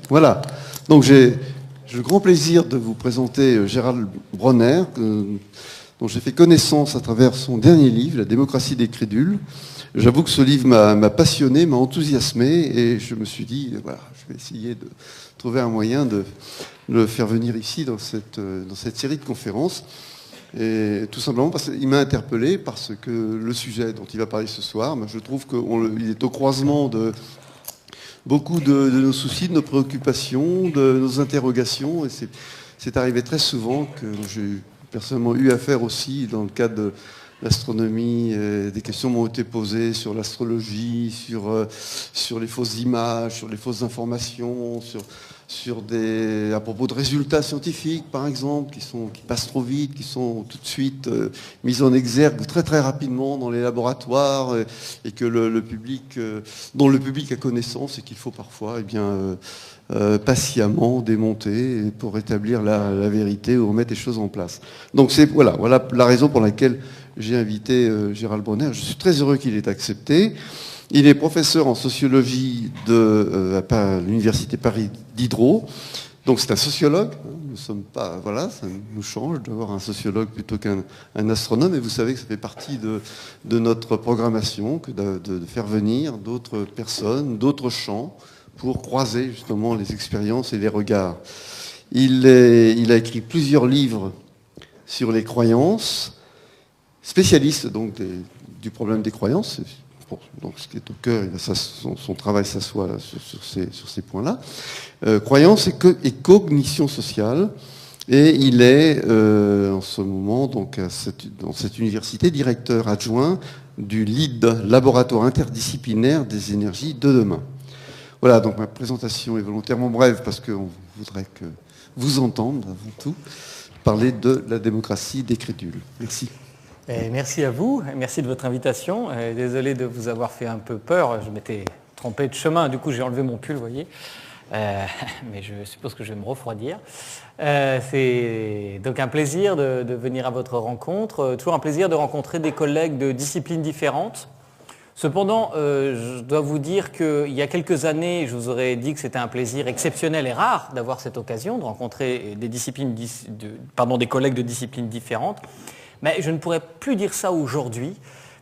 Voilà. Donc j'ai le grand plaisir de vous présenter Gérald Bronner, dont j'ai fait connaissance à travers son dernier livre, La démocratie des crédules. J'avoue que ce livre m'a passionné, m'a enthousiasmé, et je me suis dit, voilà, je vais essayer de trouver un moyen de le faire venir ici dans cette série de conférences. Et tout simplement parce qu'il m'a interpellé, parce que le sujet dont il va parler ce soir, je trouve qu'il est au croisement de beaucoup de nos soucis, de nos préoccupations, de nos interrogations. Et c'est arrivé très souvent que j'ai personnellement eu affaire aussi dans le cadre de l'astronomie. Des questions m'ont été posées sur l'astrologie, sur les fausses images, sur les fausses informations, à propos de résultats scientifiques, par exemple, qui passent trop vite, qui sont tout de suite mis en exergue très très rapidement dans les laboratoires, et que dont le public a connaissance, et qu'il faut parfois patiemment démonter pour rétablir la vérité ou remettre les choses en place. Donc voilà la raison pour laquelle j'ai invité Gérald Bronner. Je suis très heureux qu'il ait accepté. Il est professeur en sociologie à l'université Paris Diderot. Donc c'est un sociologue. Nous sommes pas, voilà, ça nous change d'avoir un sociologue plutôt qu'un astronome. Et vous savez que ça fait partie de notre programmation que de faire venir d'autres personnes, d'autres champs, pour croiser justement les expériences et les regards. Il a écrit plusieurs livres sur les croyances, spécialiste donc du problème des croyances. Donc ce qui est au cœur, son travail s'assoit sur ces points-là. Croyance et cognition sociale. Et il est en ce moment donc dans cette université directeur adjoint du LID, Laboratoire interdisciplinaire des énergies de demain. Voilà, donc ma présentation est volontairement brève parce qu'on voudrait que vous entendre avant tout parler de la démocratie des crédules. Merci. Merci à vous, merci de votre invitation. Désolé de vous avoir fait un peu peur, je m'étais trompé de chemin, du coup j'ai enlevé mon pull, vous voyez. Mais je suppose que je vais me refroidir. C'est donc un plaisir de venir à votre rencontre, toujours un plaisir de rencontrer des collègues de disciplines différentes. Cependant, je dois vous dire qu'il y a quelques années, je vous aurais dit que c'était un plaisir exceptionnel et rare d'avoir cette occasion de rencontrer des collègues de disciplines différentes. Mais je ne pourrais plus dire ça aujourd'hui,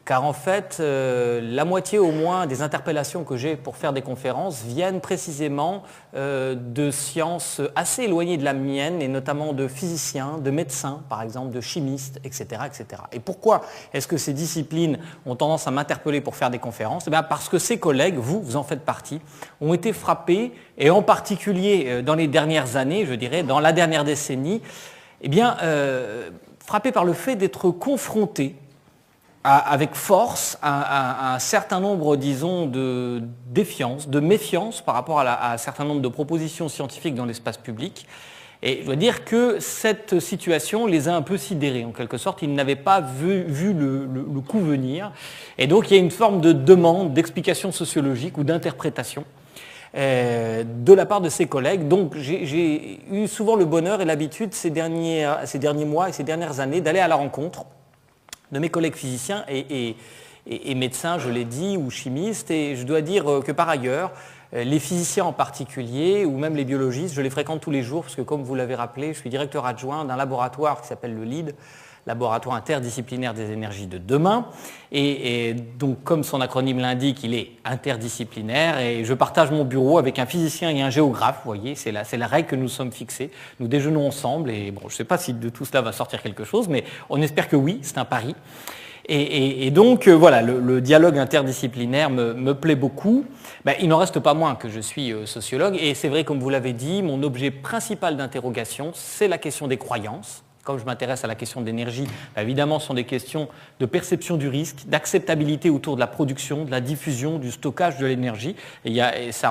car en fait, la moitié au moins des interpellations que j'ai pour faire des conférences viennent précisément de sciences assez éloignées de la mienne, et notamment de physiciens, de médecins, par exemple, de chimistes, etc. etc. Et pourquoi est-ce que ces disciplines ont tendance à m'interpeller pour faire des conférences ? Eh bien, parce que ces collègues, vous en faites partie, ont été frappés, et en particulier dans les dernières années, je dirais, dans la dernière décennie, frappé par le fait d'être confronté avec force à un certain nombre, disons, de défiance, de méfiance par rapport à un certain nombre de propositions scientifiques dans l'espace public. Et je dois dire que cette situation les a un peu sidérés, en quelque sorte. Ils n'avaient pas vu le coup venir. Et donc, il y a une forme de demande d'explication sociologique ou d'interprétation de la part de ses collègues. Donc j'ai eu souvent le bonheur et l'habitude ces derniers mois et ces dernières années d'aller à la rencontre de mes collègues physiciens et médecins, je l'ai dit, ou chimistes. Et je dois dire que par ailleurs, les physiciens en particulier, ou même les biologistes, je les fréquente tous les jours, parce que comme vous l'avez rappelé, je suis directeur adjoint d'un laboratoire qui s'appelle le LID, Laboratoire interdisciplinaire des énergies de demain. Et donc, comme son acronyme l'indique, il est interdisciplinaire, et je partage mon bureau avec un physicien et un géographe. Vous voyez, c'est la règle que nous sommes fixés. Nous déjeunons ensemble, et bon, je ne sais pas si de tout cela va sortir quelque chose, mais on espère que oui, c'est un pari. Et donc, voilà, le dialogue interdisciplinaire me plaît beaucoup. Il n'en reste pas moins que je suis sociologue, et c'est vrai, comme vous l'avez dit, mon objet principal d'interrogation, c'est la question des croyances. Comme je m'intéresse à la question de l'énergie, évidemment, ce sont des questions de perception du risque, d'acceptabilité autour de la production, de la diffusion, du stockage de l'énergie. Et ce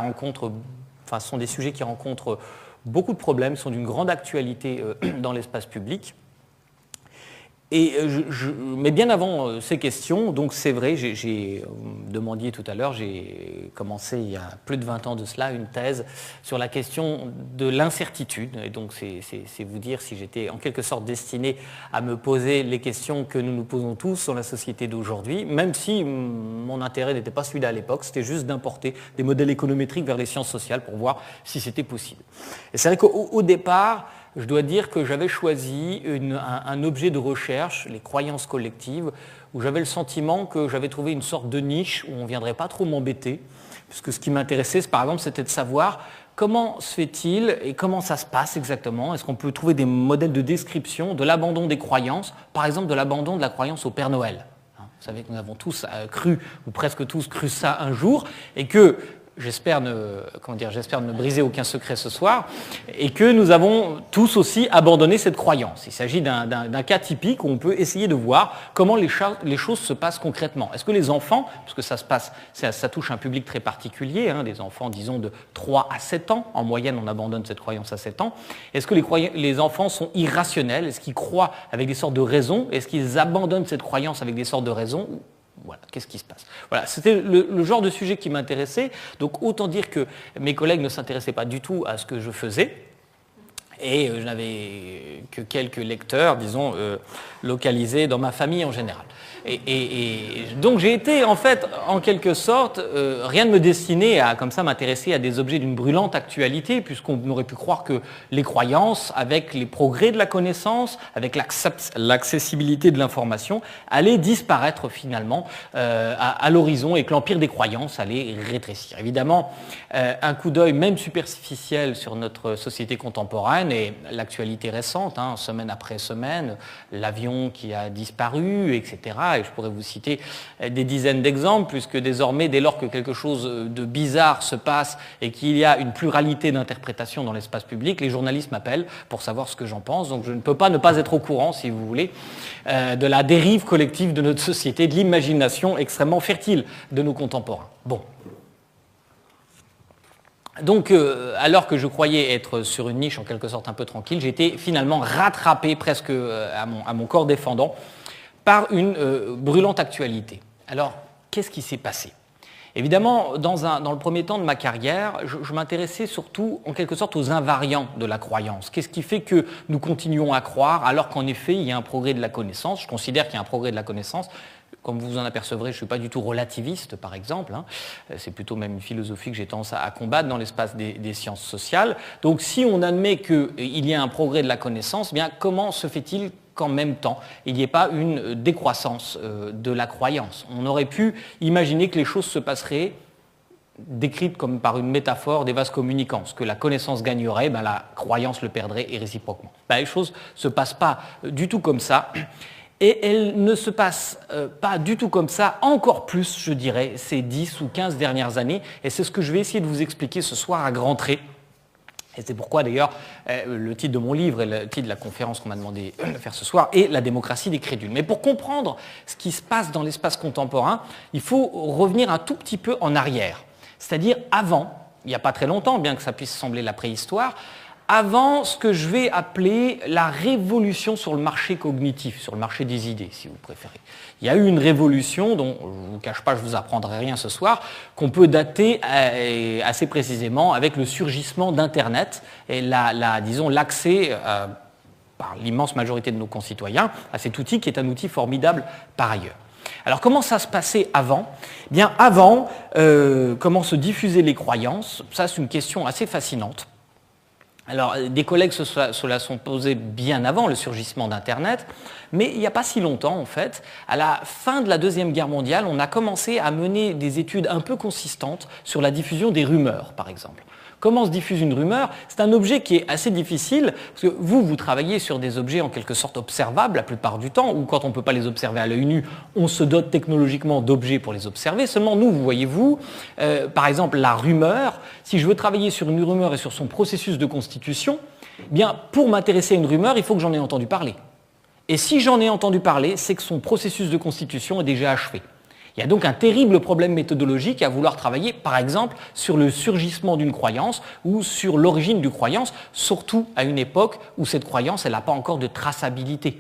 sont des sujets qui rencontrent beaucoup de problèmes, sont d'une grande actualité dans l'espace public. Mais bien avant ces questions, donc c'est vrai, vous me demandiez tout à l'heure, j'ai commencé il y a plus de 20 ans de cela une thèse sur la question de l'incertitude. Et donc c'est vous dire si j'étais en quelque sorte destiné à me poser les questions que nous nous posons tous dans la société d'aujourd'hui, même si mon intérêt n'était pas celui-là à l'époque, c'était juste d'importer des modèles économétriques vers les sciences sociales pour voir si c'était possible. Et c'est vrai qu'au départ, je dois dire que j'avais choisi un objet de recherche, les croyances collectives, où j'avais le sentiment que j'avais trouvé une sorte de niche où on ne viendrait pas trop m'embêter, puisque ce qui m'intéressait, par exemple, c'était de savoir comment se fait-il et comment ça se passe exactement. Est-ce qu'on peut trouver des modèles de description de l'abandon des croyances, par exemple de l'abandon de la croyance au Père Noël. Vous savez que nous avons tous cru, ou presque tous cru ça un jour, et que j'espère ne briser aucun secret ce soir, et que nous avons tous aussi abandonné cette croyance. Il s'agit d'un cas typique où on peut essayer de voir comment les choses se passent concrètement. Est-ce que les enfants, puisque ça touche un public très particulier, des enfants disons de 3 à 7 ans, en moyenne on abandonne cette croyance à 7 ans, est-ce que les enfants sont irrationnels? Est-ce qu'ils croient avec des sortes de raisons? Est-ce qu'ils abandonnent cette croyance avec des sortes de raisons? Voilà, qu'est-ce qui se passe? Voilà, c'était le genre de sujet qui m'intéressait. Donc autant dire que mes collègues ne s'intéressaient pas du tout à ce que je faisais. Et je n'avais que quelques lecteurs, disons, localisés dans ma famille en général. Et donc j'ai été, en fait, en quelque sorte, rien ne me destinait à, comme ça, m'intéresser à des objets d'une brûlante actualité, puisqu'on aurait pu croire que les croyances, avec les progrès de la connaissance, avec l'accessibilité de l'information, allaient disparaître finalement à l'horizon et que l'empire des croyances allait rétrécir. Évidemment, un coup d'œil, même superficiel, sur notre société contemporaine et l'actualité récente, semaine après semaine, l'avion qui a disparu, etc. Et je pourrais vous citer des dizaines d'exemples, puisque désormais, dès lors que quelque chose de bizarre se passe et qu'il y a une pluralité d'interprétations dans l'espace public, les journalistes m'appellent pour savoir ce que j'en pense. Donc je ne peux pas ne pas être au courant, si vous voulez, de la dérive collective de notre société, de l'imagination extrêmement fertile de nos contemporains. Bon. Donc, alors que je croyais être sur une niche en quelque sorte un peu tranquille, j'ai été finalement rattrapé presque à mon corps défendant par une brûlante actualité. Alors, qu'est-ce qui s'est passé? Évidemment, dans le premier temps de ma carrière, je m'intéressais surtout en quelque sorte aux invariants de la croyance. Qu'est-ce qui fait que nous continuons à croire alors qu'en effet il y a un progrès de la connaissance? Je considère qu'il y a un progrès de la connaissance. Comme vous en apercevrez, je ne suis pas du tout relativiste, par exemple. C'est plutôt même une philosophie que j'ai tendance à combattre dans l'espace des sciences sociales. Donc si on admet qu'il y a un progrès de la connaissance, bien comment se fait-il qu'en même temps, il n'y ait pas une décroissance de la croyance? On aurait pu imaginer que les choses se passeraient décrites comme par une métaphore des vases communicants. Ce que la connaissance gagnerait, la croyance le perdrait et réciproquement. Les choses ne se passent pas du tout comme ça. Et elles ne se passent pas du tout comme ça, encore plus, je dirais, ces 10 ou 15 dernières années. Et c'est ce que je vais essayer de vous expliquer ce soir à grands traits. Et c'est pourquoi, d'ailleurs, le titre de mon livre et le titre de la conférence qu'on m'a demandé de faire ce soir est « La démocratie des crédules ». Mais pour comprendre ce qui se passe dans l'espace contemporain, il faut revenir un tout petit peu en arrière. C'est-à-dire avant, il n'y a pas très longtemps, bien que ça puisse sembler la préhistoire, avant ce que je vais appeler la révolution sur le marché cognitif, sur le marché des idées, si vous préférez. Il y a eu une révolution dont, je ne vous cache pas, je ne vous apprendrai rien ce soir, qu'on peut dater assez précisément avec le surgissement d'Internet et disons, l'accès par l'immense majorité de nos concitoyens à cet outil qui est un outil formidable par ailleurs. Alors comment ça se passait avant? Bien avant, comment se diffusaient les croyances? Ça, c'est une question assez fascinante. Alors, des collègues se la sont posés bien avant le surgissement d'Internet, mais il n'y a pas si longtemps, en fait, à la fin de la Deuxième Guerre mondiale, on a commencé à mener des études un peu consistantes sur la diffusion des rumeurs, par exemple. Comment se diffuse une rumeur? C'est un objet qui est assez difficile, parce que vous travaillez sur des objets en quelque sorte observables la plupart du temps, ou quand on ne peut pas les observer à l'œil nu, on se dote technologiquement d'objets pour les observer. Seulement nous, voyez-vous, par exemple la rumeur, si je veux travailler sur une rumeur et sur son processus de constitution, bien pour m'intéresser à une rumeur, il faut que j'en ai entendu parler. Et si j'en ai entendu parler, c'est que son processus de constitution est déjà achevé. Il y a donc un terrible problème méthodologique à vouloir travailler, par exemple, sur le surgissement d'une croyance ou sur l'origine d'une croyance, surtout à une époque où cette croyance, elle n'a pas encore de traçabilité.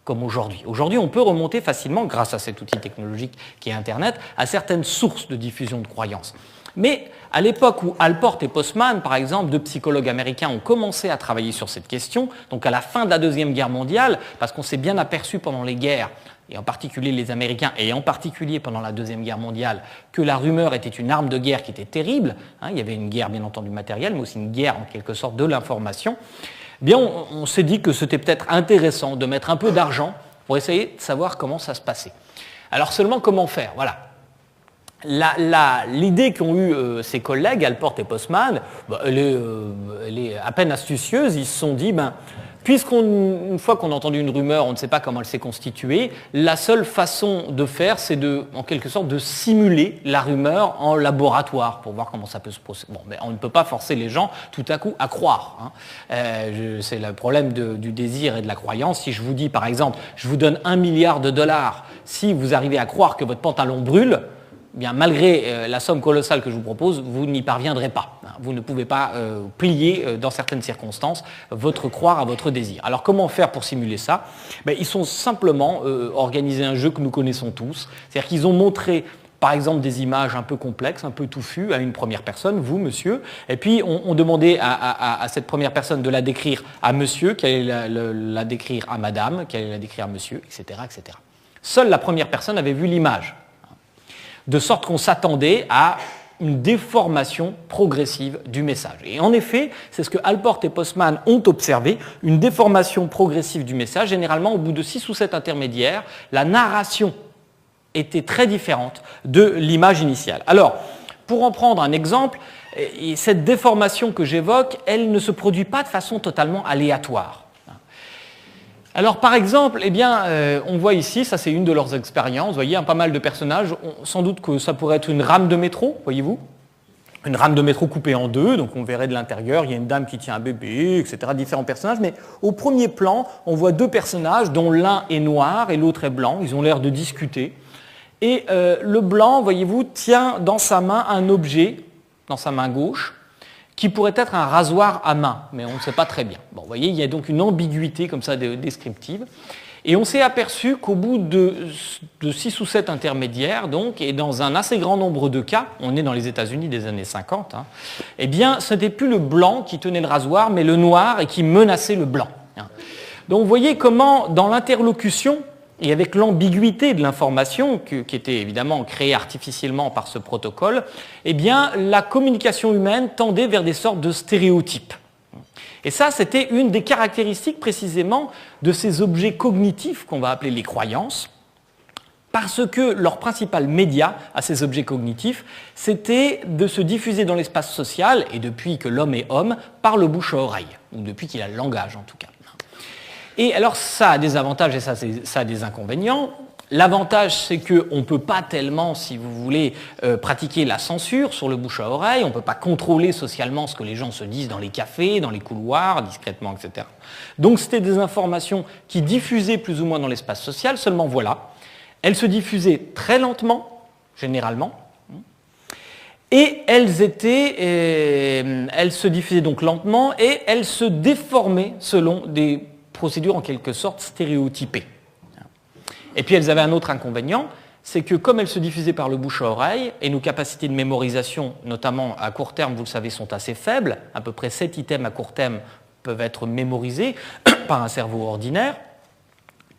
comme aujourd'hui. Aujourd'hui, on peut remonter facilement, grâce à cet outil technologique qui est Internet, à certaines sources de diffusion de croyances. Mais à l'époque où Allport et Postman, par exemple, deux psychologues américains, ont commencé à travailler sur cette question, donc à la fin de la Deuxième Guerre mondiale, parce qu'on s'est bien aperçu pendant les guerres, et en particulier les Américains, et en particulier pendant la Deuxième Guerre mondiale, que la rumeur était une arme de guerre qui était terrible. Il y avait une guerre, bien entendu, matérielle, mais aussi une guerre, en quelque sorte, de l'information. Bien, on s'est dit que c'était peut-être intéressant de mettre un peu d'argent pour essayer de savoir comment ça se passait. Alors seulement, comment faire? Voilà. L'idée qu'ont eue ses collègues, Allport et Postman, elle est à peine astucieuse. Ils se sont dit, puisqu'une fois qu'on a entendu une rumeur, on ne sait pas comment elle s'est constituée, la seule façon de faire, c'est en quelque sorte de simuler la rumeur en laboratoire pour voir comment ça peut se procéder. Bon, mais on ne peut pas forcer les gens tout à coup à croire. C'est le problème du désir et de la croyance. Si je vous dis, par exemple, je vous donne $1 milliard, si vous arrivez à croire que votre pantalon brûle, bien, malgré la somme colossale que je vous propose, vous n'y parviendrez pas. Vous ne pouvez pas plier, dans certaines circonstances, votre croire à votre désir. Alors, comment faire pour simuler ça? Ils sont simplement organisé un jeu que nous connaissons tous. C'est-à-dire qu'ils ont montré, par exemple, des images un peu complexes, un peu touffues, à une première personne, vous, monsieur, et puis on demandait à cette première personne de la décrire à monsieur, qu'elle allait la décrire à madame, qu'elle allait la décrire à monsieur, etc., etc. Seule la première personne avait vu l'image, de sorte qu'on s'attendait à une déformation progressive du message. Et en effet, c'est ce que Allport et Postman ont observé, une déformation progressive du message. Généralement, au bout de 6 ou 7 intermédiaires, la narration était très différente de l'image initiale. Alors, pour en prendre un exemple, cette déformation que j'évoque, elle ne se produit pas de façon totalement aléatoire. Alors, par exemple, on voit ici, ça c'est une de leurs expériences, vous voyez, pas mal de personnages, sans doute que ça pourrait être une rame de métro, voyez-vous, une rame de métro coupée en deux, donc on verrait de l'intérieur, il y a une dame qui tient un bébé, etc., différents personnages, mais au premier plan, on voit deux personnages dont l'un est noir et l'autre est blanc, ils ont l'air de discuter, et le blanc, voyez-vous, tient dans sa main un objet, dans sa main gauche, qui pourrait être un rasoir à main, mais on ne sait pas très bien. Bon, vous voyez, il y a donc une ambiguïté comme ça descriptive. Et on s'est aperçu qu'au bout de 6 ou 7 intermédiaires, donc, et dans un assez grand nombre de cas, on est dans les États-Unis des années 50, eh bien, ce n'était plus le blanc qui tenait le rasoir, mais le noir et qui menaçait le blanc. Donc, vous voyez comment, dans l'interlocution, et avec l'ambiguïté de l'information, qui était évidemment créée artificiellement par ce protocole, eh bien, la communication humaine tendait vers des sortes de stéréotypes. Et ça, c'était une des caractéristiques précisément de ces objets cognitifs qu'on va appeler les croyances, parce que leur principal média à ces objets cognitifs, c'était de se diffuser dans l'espace social, et depuis que l'homme est homme, par le bouche à oreille, ou depuis qu'il a le langage en tout cas. Et alors ça a des avantages et ça a des inconvénients. L'avantage, c'est qu'on ne peut pas tellement, si vous voulez, pratiquer la censure sur le bouche à oreille, on ne peut pas contrôler socialement ce que les gens se disent dans les cafés, dans les couloirs, discrètement, etc. Donc c'était des informations qui diffusaient plus ou moins dans l'espace social, seulement voilà, elles se diffusaient très lentement, généralement, et elles se diffusaient donc lentement et elles se déformaient selon des procédures en quelque sorte stéréotypées. Et puis elles avaient un autre inconvénient, c'est que comme elles se diffusaient par le bouche à oreille, et nos capacités de mémorisation, notamment à court terme, vous le savez, sont assez faibles, à peu près 7 items à court terme peuvent être mémorisés par un cerveau ordinaire,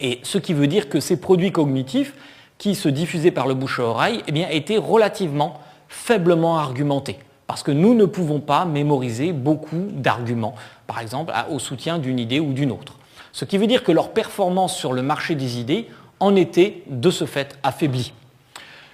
et ce qui veut dire que ces produits cognitifs qui se diffusaient par le bouche à oreille eh bien, étaient relativement faiblement argumentés. Parce que nous ne pouvons pas mémoriser beaucoup d'arguments, par exemple, au soutien d'une idée ou d'une autre. Ce qui veut dire que leur performance sur le marché des idées en était, de ce fait, affaiblie.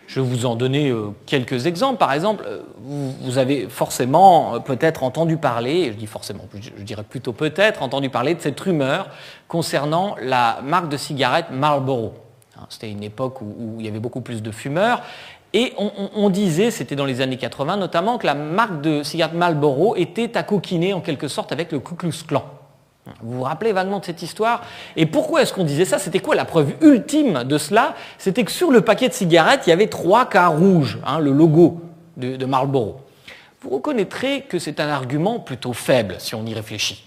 Je vais vous en donner quelques exemples. Par exemple, vous avez forcément peut-être entendu parler, je dis forcément, je dirais plutôt peut-être entendu parler de cette rumeur concernant la marque de cigarettes Marlboro. C'était une époque où il y avait beaucoup plus de fumeurs. Et on disait, c'était dans les années 80 notamment, que la marque de cigarettes Marlboro était à coquiner en quelque sorte avec le Ku Klux Klan. Vous vous rappelez vaguement de cette histoire? Et pourquoi est-ce qu'on disait ça? C'était quoi la preuve ultime de cela? C'était que sur le paquet de cigarettes, il y avait 3 carrés rouges, le logo de Marlboro. Vous reconnaîtrez que c'est un argument plutôt faible si on y réfléchit.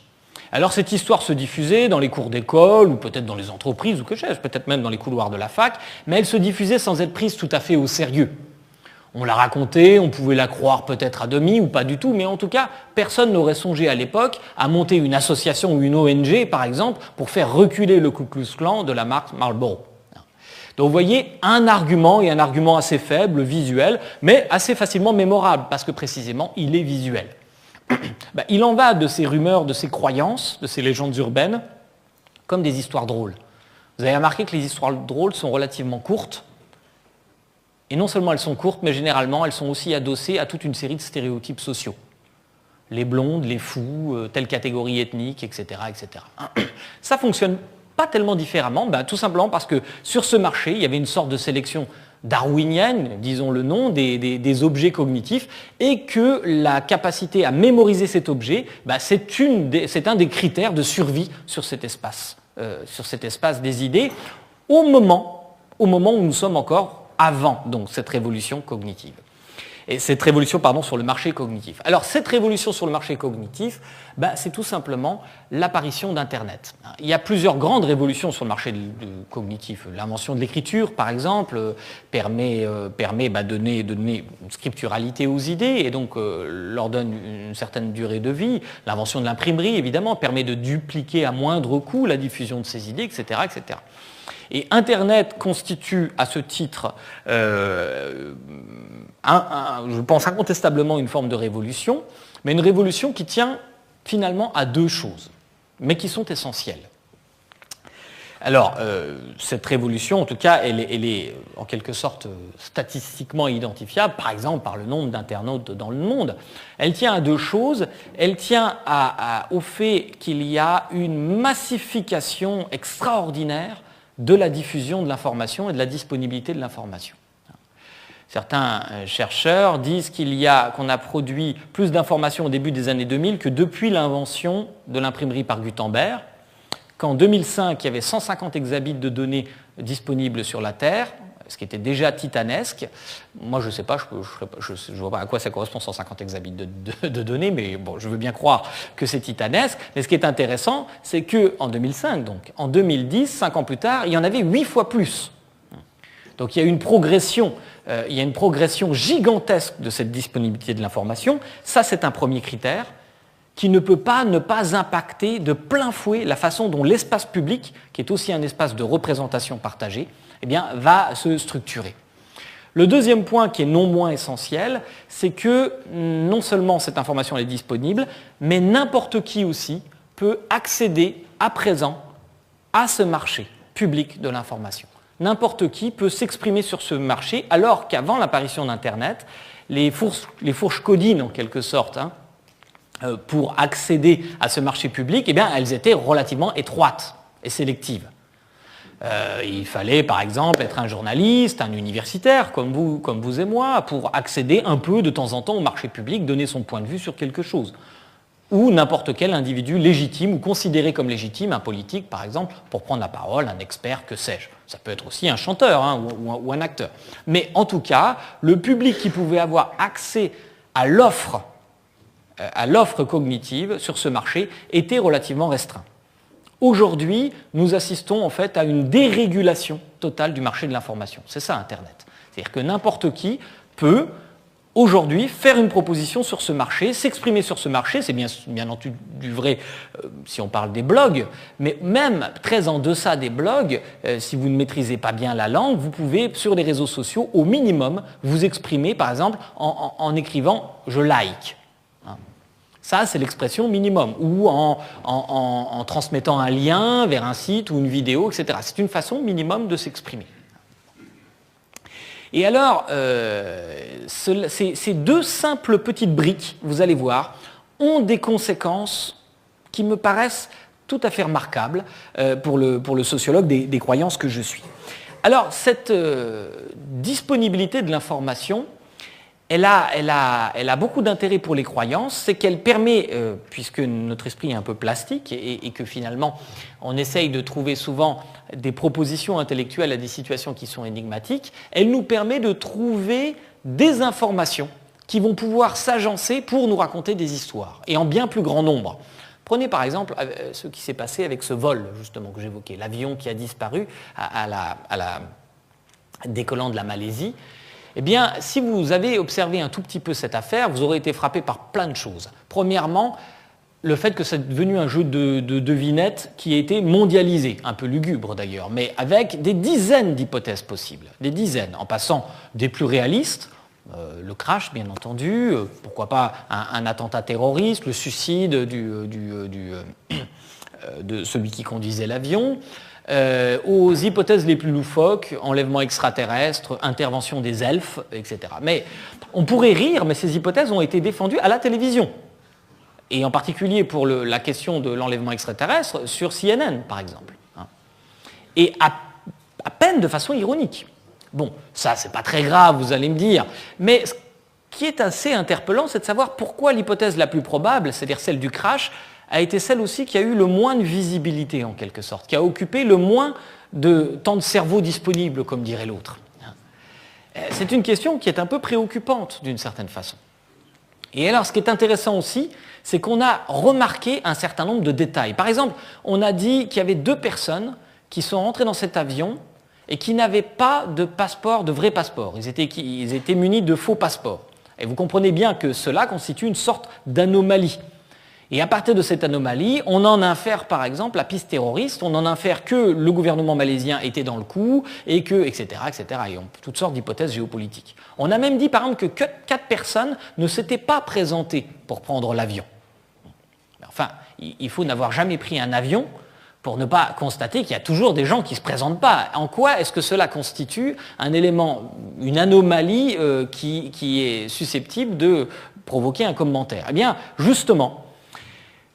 Alors cette histoire se diffusait dans les cours d'école, ou peut-être dans les entreprises, ou que sais-je, peut-être même dans les couloirs de la fac, mais elle se diffusait sans être prise tout à fait au sérieux. On la racontait, on pouvait la croire peut-être à demi ou pas du tout, mais en tout cas, personne n'aurait songé à l'époque à monter une association ou une ONG, par exemple, pour faire reculer le Ku Klux Klan de la marque Marlboro. Donc vous voyez, un argument, et un argument assez faible, visuel, mais assez facilement mémorable, parce que précisément, il est visuel. Il en va de ces rumeurs, de ces croyances, de ces légendes urbaines, comme des histoires drôles. Vous avez remarqué que les histoires drôles sont relativement courtes, et non seulement elles sont courtes, mais généralement elles sont aussi adossées à toute une série de stéréotypes sociaux. Les blondes, les fous, telle catégorie ethnique, etc. etc. Ça fonctionne pas tellement différemment, tout simplement parce que sur ce marché, il y avait une sorte de sélection darwinienne, disons le nom, des objets cognitifs, et que la capacité à mémoriser cet objet, c'est un des critères de survie sur cet espace des idées, au moment où nous sommes encore avant donc, cette révolution cognitive. Et cette révolution, sur le marché cognitif. Alors, cette révolution sur le marché cognitif, c'est tout simplement l'apparition d'Internet. Il y a plusieurs grandes révolutions sur le marché cognitif. L'invention de l'écriture, par exemple, permet de donner une scripturalité aux idées et donc leur donne une certaine durée de vie. L'invention de l'imprimerie, évidemment, permet de dupliquer à moindre coût la diffusion de ces idées, etc. etc. Et Internet constitue à ce titre, je pense incontestablement une forme de révolution, mais une révolution qui tient finalement à deux choses, mais qui sont essentielles. Alors, cette révolution, en tout cas, elle est en quelque sorte statistiquement identifiable, par exemple par le nombre d'internautes dans le monde. Elle tient à deux choses. Elle tient au fait qu'il y a une massification extraordinaire de la diffusion de l'information et de la disponibilité de l'information. Certains chercheurs disent qu'on a produit plus d'informations au début des années 2000 que depuis l'invention de l'imprimerie par Gutenberg, qu'en 2005, il y avait 150 exabits de données disponibles sur la Terre, ce qui était déjà titanesque. Moi, je ne sais pas, je ne vois pas à quoi ça correspond 150 exabits de données, mais bon, je veux bien croire que c'est titanesque. Mais ce qui est intéressant, c'est qu'en 2005, donc en 2010, 5 ans plus tard, il y en avait 8 fois plus. Donc il y a une progression gigantesque de cette disponibilité de l'information. Ça, c'est un premier critère qui ne peut pas ne pas impacter de plein fouet la façon dont l'espace public, qui est aussi un espace de représentation partagée, va se structurer. Le deuxième point qui est non moins essentiel, c'est que non seulement cette information est disponible, mais n'importe qui aussi peut accéder à présent à ce marché public de l'information. N'importe qui peut s'exprimer sur ce marché, alors qu'avant l'apparition d'Internet, les fourches codines en quelque sorte, pour accéder à ce marché public, elles étaient relativement étroites et sélectives. Il fallait par exemple être un journaliste, un universitaire comme vous et moi, pour accéder un peu de temps en temps au marché public, donner son point de vue sur quelque chose. Ou n'importe quel individu légitime ou considéré comme légitime, un politique par exemple, pour prendre la parole, un expert, que sais-je. Ça peut être aussi un chanteur ou un acteur. Mais en tout cas, le public qui pouvait avoir accès à l'offre cognitive sur ce marché était relativement restreint. Aujourd'hui, nous assistons en fait à une dérégulation totale du marché de l'information. C'est ça Internet. C'est-à-dire que n'importe qui peut aujourd'hui faire une proposition sur ce marché, s'exprimer sur ce marché. C'est bien entendu vrai si on parle des blogs, mais même très en deçà des blogs, si vous ne maîtrisez pas bien la langue, vous pouvez sur les réseaux sociaux au minimum vous exprimer par exemple en écrivant « je like ». Ça, c'est l'expression minimum, ou en transmettant un lien vers un site ou une vidéo, etc. C'est une façon minimum de s'exprimer. Et alors, ces deux simples petites briques, vous allez voir, ont des conséquences qui me paraissent tout à fait remarquables pour le sociologue des croyances que je suis. Alors, cette disponibilité de l'information, elle a beaucoup d'intérêt pour les croyances, c'est qu'elle permet, puisque notre esprit est un peu plastique et que finalement on essaye de trouver souvent des propositions intellectuelles à des situations qui sont énigmatiques, elle nous permet de trouver des informations qui vont pouvoir s'agencer pour nous raconter des histoires, et en bien plus grand nombre. Le Prenez par exemple ce qui s'est passé avec ce vol, justement, que j'évoquais, l'avion qui a disparu décollant de la Malaisie. Eh bien, si vous avez observé un tout petit peu cette affaire, vous aurez été frappé par plein de choses. Premièrement, le fait que c'est devenu un jeu de devinettes qui a été mondialisé, un peu lugubre d'ailleurs, mais avec des dizaines d'hypothèses possibles, des dizaines, en passant des plus réalistes, le crash bien entendu, pourquoi pas un attentat terroriste, le suicide de celui qui conduisait l'avion, aux hypothèses les plus loufoques, enlèvement extraterrestre, intervention des elfes, etc. Mais on pourrait rire, mais ces hypothèses ont été défendues à la télévision. Et en particulier pour la question de l'enlèvement extraterrestre sur CNN, par exemple. Et à peine de façon ironique. Bon, ça, c'est pas très grave, vous allez me dire. Mais ce qui est assez interpellant, c'est de savoir pourquoi l'hypothèse la plus probable, c'est-à-dire celle du crash, a été celle aussi qui a eu le moins de visibilité, en quelque sorte, qui a occupé le moins de temps de cerveau disponible, comme dirait l'autre. C'est une question qui est un peu préoccupante, d'une certaine façon. Et alors, ce qui est intéressant aussi, c'est qu'on a remarqué un certain nombre de détails. Par exemple, on a dit qu'il y avait 2 personnes qui sont rentrées dans cet avion et qui n'avaient pas de passeport, de vrai passeport. Ils étaient munis de faux passeports. Et vous comprenez bien que cela constitue une sorte d'anomalie. Et à partir de cette anomalie, on en infère par exemple la piste terroriste, on en infère que le gouvernement malaisien était dans le coup, et que, etc., etc., et toutes sortes d'hypothèses géopolitiques. On a même dit par exemple que 4 personnes ne s'étaient pas présentées pour prendre l'avion. Enfin, il faut n'avoir jamais pris un avion pour ne pas constater qu'il y a toujours des gens qui ne se présentent pas. En quoi est-ce que cela constitue un élément, une anomalie qui est susceptible de provoquer un commentaire? Eh bien, justement,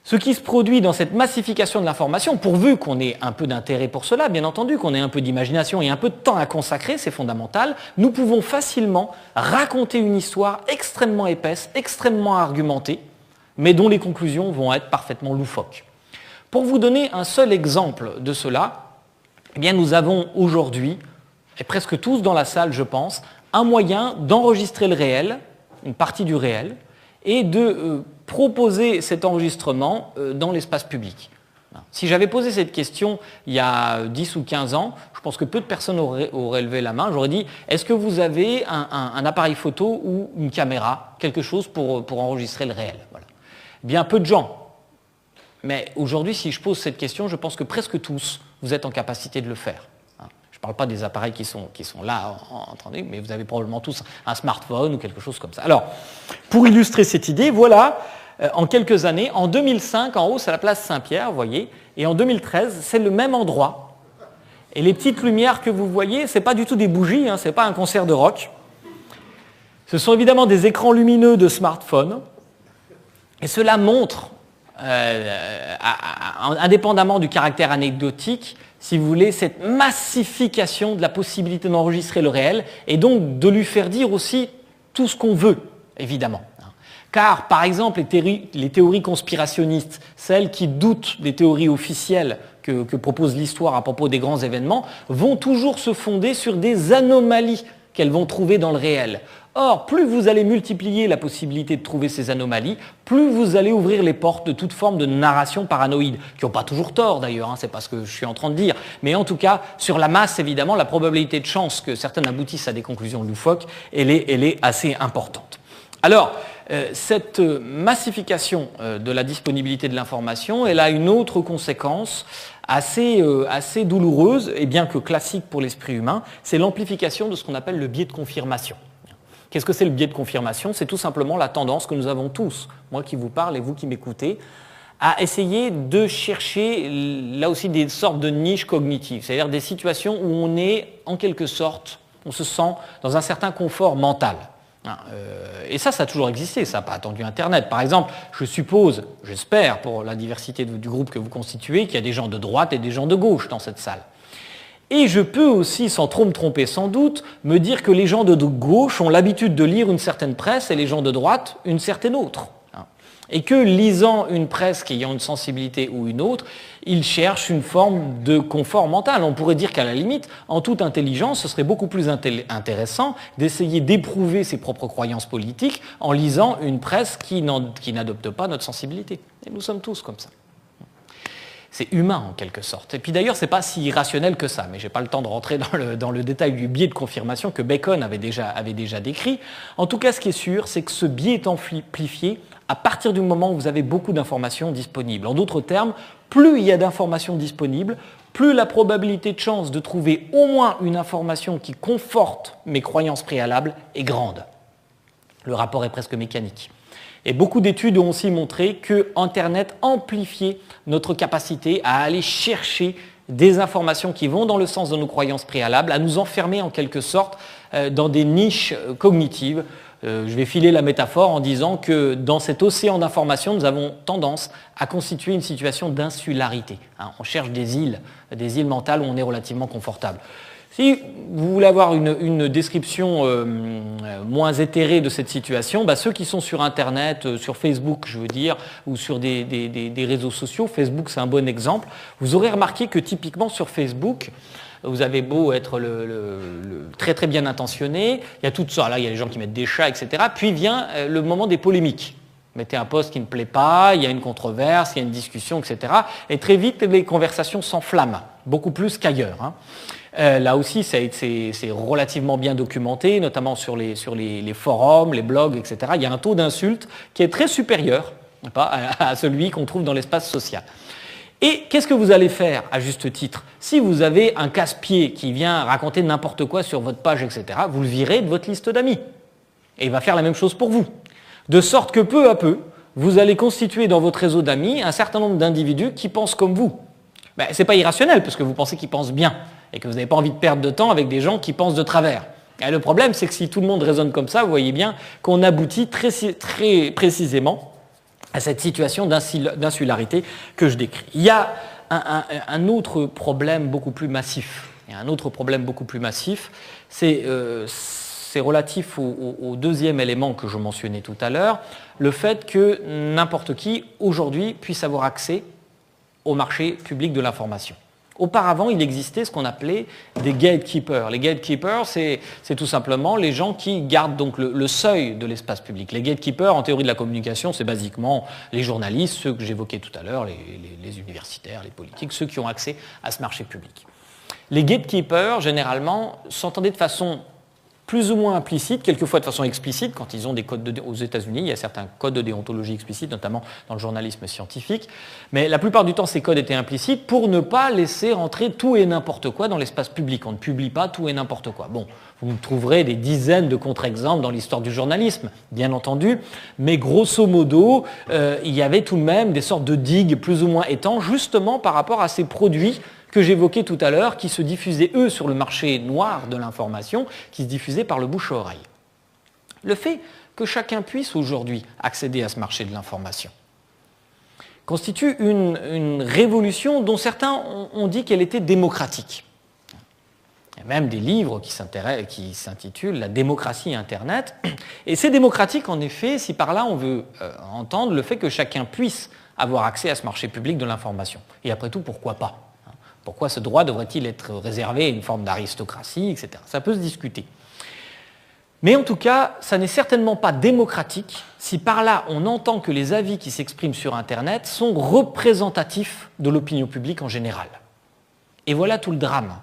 ce qui se produit dans cette massification de l'information, pourvu qu'on ait un peu d'intérêt pour cela, bien entendu, qu'on ait un peu d'imagination et un peu de temps à consacrer, c'est fondamental, nous pouvons facilement raconter une histoire extrêmement épaisse, extrêmement argumentée, mais dont les conclusions vont être parfaitement loufoques. Pour vous donner un seul exemple de cela, eh bien nous avons aujourd'hui, et presque tous dans la salle je pense, un moyen d'enregistrer le réel, une partie du réel, et de proposer cet enregistrement dans l'espace public. Si j'avais posé cette question il y a 10 ou 15 ans, je pense que peu de personnes auraient levé la main. J'aurais dit, est-ce que vous avez un appareil photo ou une caméra, quelque chose pour enregistrer le réel? Voilà. Bien peu de gens. Mais aujourd'hui, si je pose cette question, je pense que presque tous, vous êtes en capacité de le faire. Je ne parle pas des appareils qui sont là, entendez, mais vous avez probablement tous un smartphone ou quelque chose comme ça. Alors, pour illustrer cette idée, voilà, en quelques années, en 2005, en haut, c'est la place Saint-Pierre, vous voyez, et en 2013, c'est le même endroit. Et les petites lumières que vous voyez, ce n'est pas du tout des bougies, ce n'est pas un concert de rock. Ce sont évidemment des écrans lumineux de smartphone. Et cela montre, indépendamment du caractère anecdotique, si vous voulez, cette massification de la possibilité d'enregistrer le réel et donc de lui faire dire aussi tout ce qu'on veut, évidemment. Car, par exemple, les théories conspirationnistes, celles qui doutent des théories officielles que propose l'histoire à propos des grands événements, vont toujours se fonder sur des anomalies qu'elles vont trouver dans le réel. Or, plus vous allez multiplier la possibilité de trouver ces anomalies, plus vous allez ouvrir les portes de toute forme de narration paranoïde, qui n'ont pas toujours tort d'ailleurs, c'est pas ce que je suis en train de dire, mais en tout cas, sur la masse, évidemment, la probabilité de chance que certaines aboutissent à des conclusions loufoques, elle est assez importante. Alors, cette massification de la disponibilité de l'information, elle a une autre conséquence assez douloureuse, et bien que classique pour l'esprit humain, c'est l'amplification de ce qu'on appelle le biais de confirmation. Qu'est-ce que c'est le biais de confirmation? C'est tout simplement la tendance que nous avons tous, moi qui vous parle et vous qui m'écoutez, à essayer de chercher là aussi des sortes de niches cognitives, c'est-à-dire des situations où on est en quelque sorte, on se sent dans un certain confort mental. Et ça a toujours existé, ça n'a pas attendu Internet. Par exemple, je suppose, j'espère pour la diversité du groupe que vous constituez, qu'il y a des gens de droite et des gens de gauche dans cette salle. Et je peux aussi, sans trop me tromper sans doute, me dire que les gens de gauche ont l'habitude de lire une certaine presse et les gens de droite une certaine autre. Et que lisant une presse qui ayant une sensibilité ou une autre, ils cherchent une forme de confort mental. On pourrait dire qu'à la limite, en toute intelligence, ce serait beaucoup plus intéressant d'essayer d'éprouver ses propres croyances politiques en lisant une presse qui n'adopte pas notre sensibilité. Et nous sommes tous comme ça. C'est humain en quelque sorte. Et puis d'ailleurs, ce n'est pas si irrationnel que ça, mais je n'ai pas le temps de rentrer dans le détail du biais de confirmation que Bacon avait déjà décrit. En tout cas, ce qui est sûr, c'est que ce biais est amplifié à partir du moment où vous avez beaucoup d'informations disponibles. En d'autres termes, plus il y a d'informations disponibles, plus la probabilité de chance de trouver au moins une information qui conforte mes croyances préalables est grande. Le rapport est presque mécanique. Et beaucoup d'études ont aussi montré que Internet amplifiait notre capacité à aller chercher des informations qui vont dans le sens de nos croyances préalables, à nous enfermer en quelque sorte dans des niches cognitives. Je vais filer la métaphore en disant que dans cet océan d'informations, nous avons tendance à constituer une situation d'insularité. On cherche des îles mentales où on est relativement confortable. Si vous voulez avoir une description moins éthérée de cette situation, ceux qui sont sur Internet, sur Facebook, je veux dire, ou sur des réseaux sociaux, Facebook c'est un bon exemple, vous aurez remarqué que typiquement sur Facebook, vous avez beau être très très bien intentionné, il y a toutes sortes, là il y a les gens qui mettent des chats, etc. Puis vient le moment des polémiques. Vous mettez un post qui ne plaît pas, il y a une controverse, il y a une discussion, etc. Et très vite, les conversations s'enflamment, beaucoup plus qu'ailleurs. Là aussi, c'est relativement bien documenté, notamment sur les forums, les blogs, etc. Il y a un taux d'insulte qui est très supérieur à celui qu'on trouve dans l'espace social. Et qu'est-ce que vous allez faire, à juste titre? Si vous avez un casse-pied qui vient raconter n'importe quoi sur votre page, etc., vous le virez de votre liste d'amis. Et il va faire la même chose pour vous. De sorte que peu à peu, vous allez constituer dans votre réseau d'amis un certain nombre d'individus qui pensent comme vous. Ce n'est pas irrationnel, parce que vous pensez qu'ils pensent bien, et que vous n'avez pas envie de perdre de temps avec des gens qui pensent de travers. Et le problème, c'est que si tout le monde raisonne comme ça, vous voyez bien qu'on aboutit très, très précisément à cette situation d'insularité que je décris. Il y a un autre problème beaucoup plus massif. C'est relatif au deuxième élément que je mentionnais tout à l'heure, le fait que n'importe qui, aujourd'hui, puisse avoir accès au marché public de l'information. Auparavant, il existait ce qu'on appelait des gatekeepers. Les gatekeepers, c'est tout simplement les gens qui gardent donc le seuil de l'espace public. Les gatekeepers, en théorie de la communication, c'est basiquement les journalistes, ceux que j'évoquais tout à l'heure, les universitaires, les politiques, ceux qui ont accès à ce marché public. Les gatekeepers, généralement, s'entendaient de façon plus ou moins implicite, quelquefois de façon explicite, quand ils ont des codes aux États-Unis, il y a certains codes de déontologie explicites, notamment dans le journalisme scientifique, mais la plupart du temps, ces codes étaient implicites pour ne pas laisser rentrer tout et n'importe quoi dans l'espace public. On ne publie pas tout et n'importe quoi. Bon, vous trouverez des dizaines de contre-exemples dans l'histoire du journalisme, bien entendu, mais grosso modo, il y avait tout de même des sortes de digues plus ou moins étanches, justement par rapport à ces produits que j'évoquais tout à l'heure, qui se diffusaient, eux, sur le marché noir de l'information, qui se diffusaient par le bouche-à-oreille. Le fait que chacun puisse aujourd'hui accéder à ce marché de l'information constitue une révolution dont certains ont dit qu'elle était démocratique. Il y a même des livres qui s'intitulent « La démocratie Internet ». Et c'est démocratique, en effet, si par là on veut entendre le fait que chacun puisse avoir accès à ce marché public de l'information. Et après tout, pourquoi pas ? Pourquoi ce droit devrait-il être réservé à une forme d'aristocratie, etc. Ça peut se discuter. Mais en tout cas, ça n'est certainement pas démocratique si par là on entend que les avis qui s'expriment sur Internet sont représentatifs de l'opinion publique en général. Et voilà tout le drame.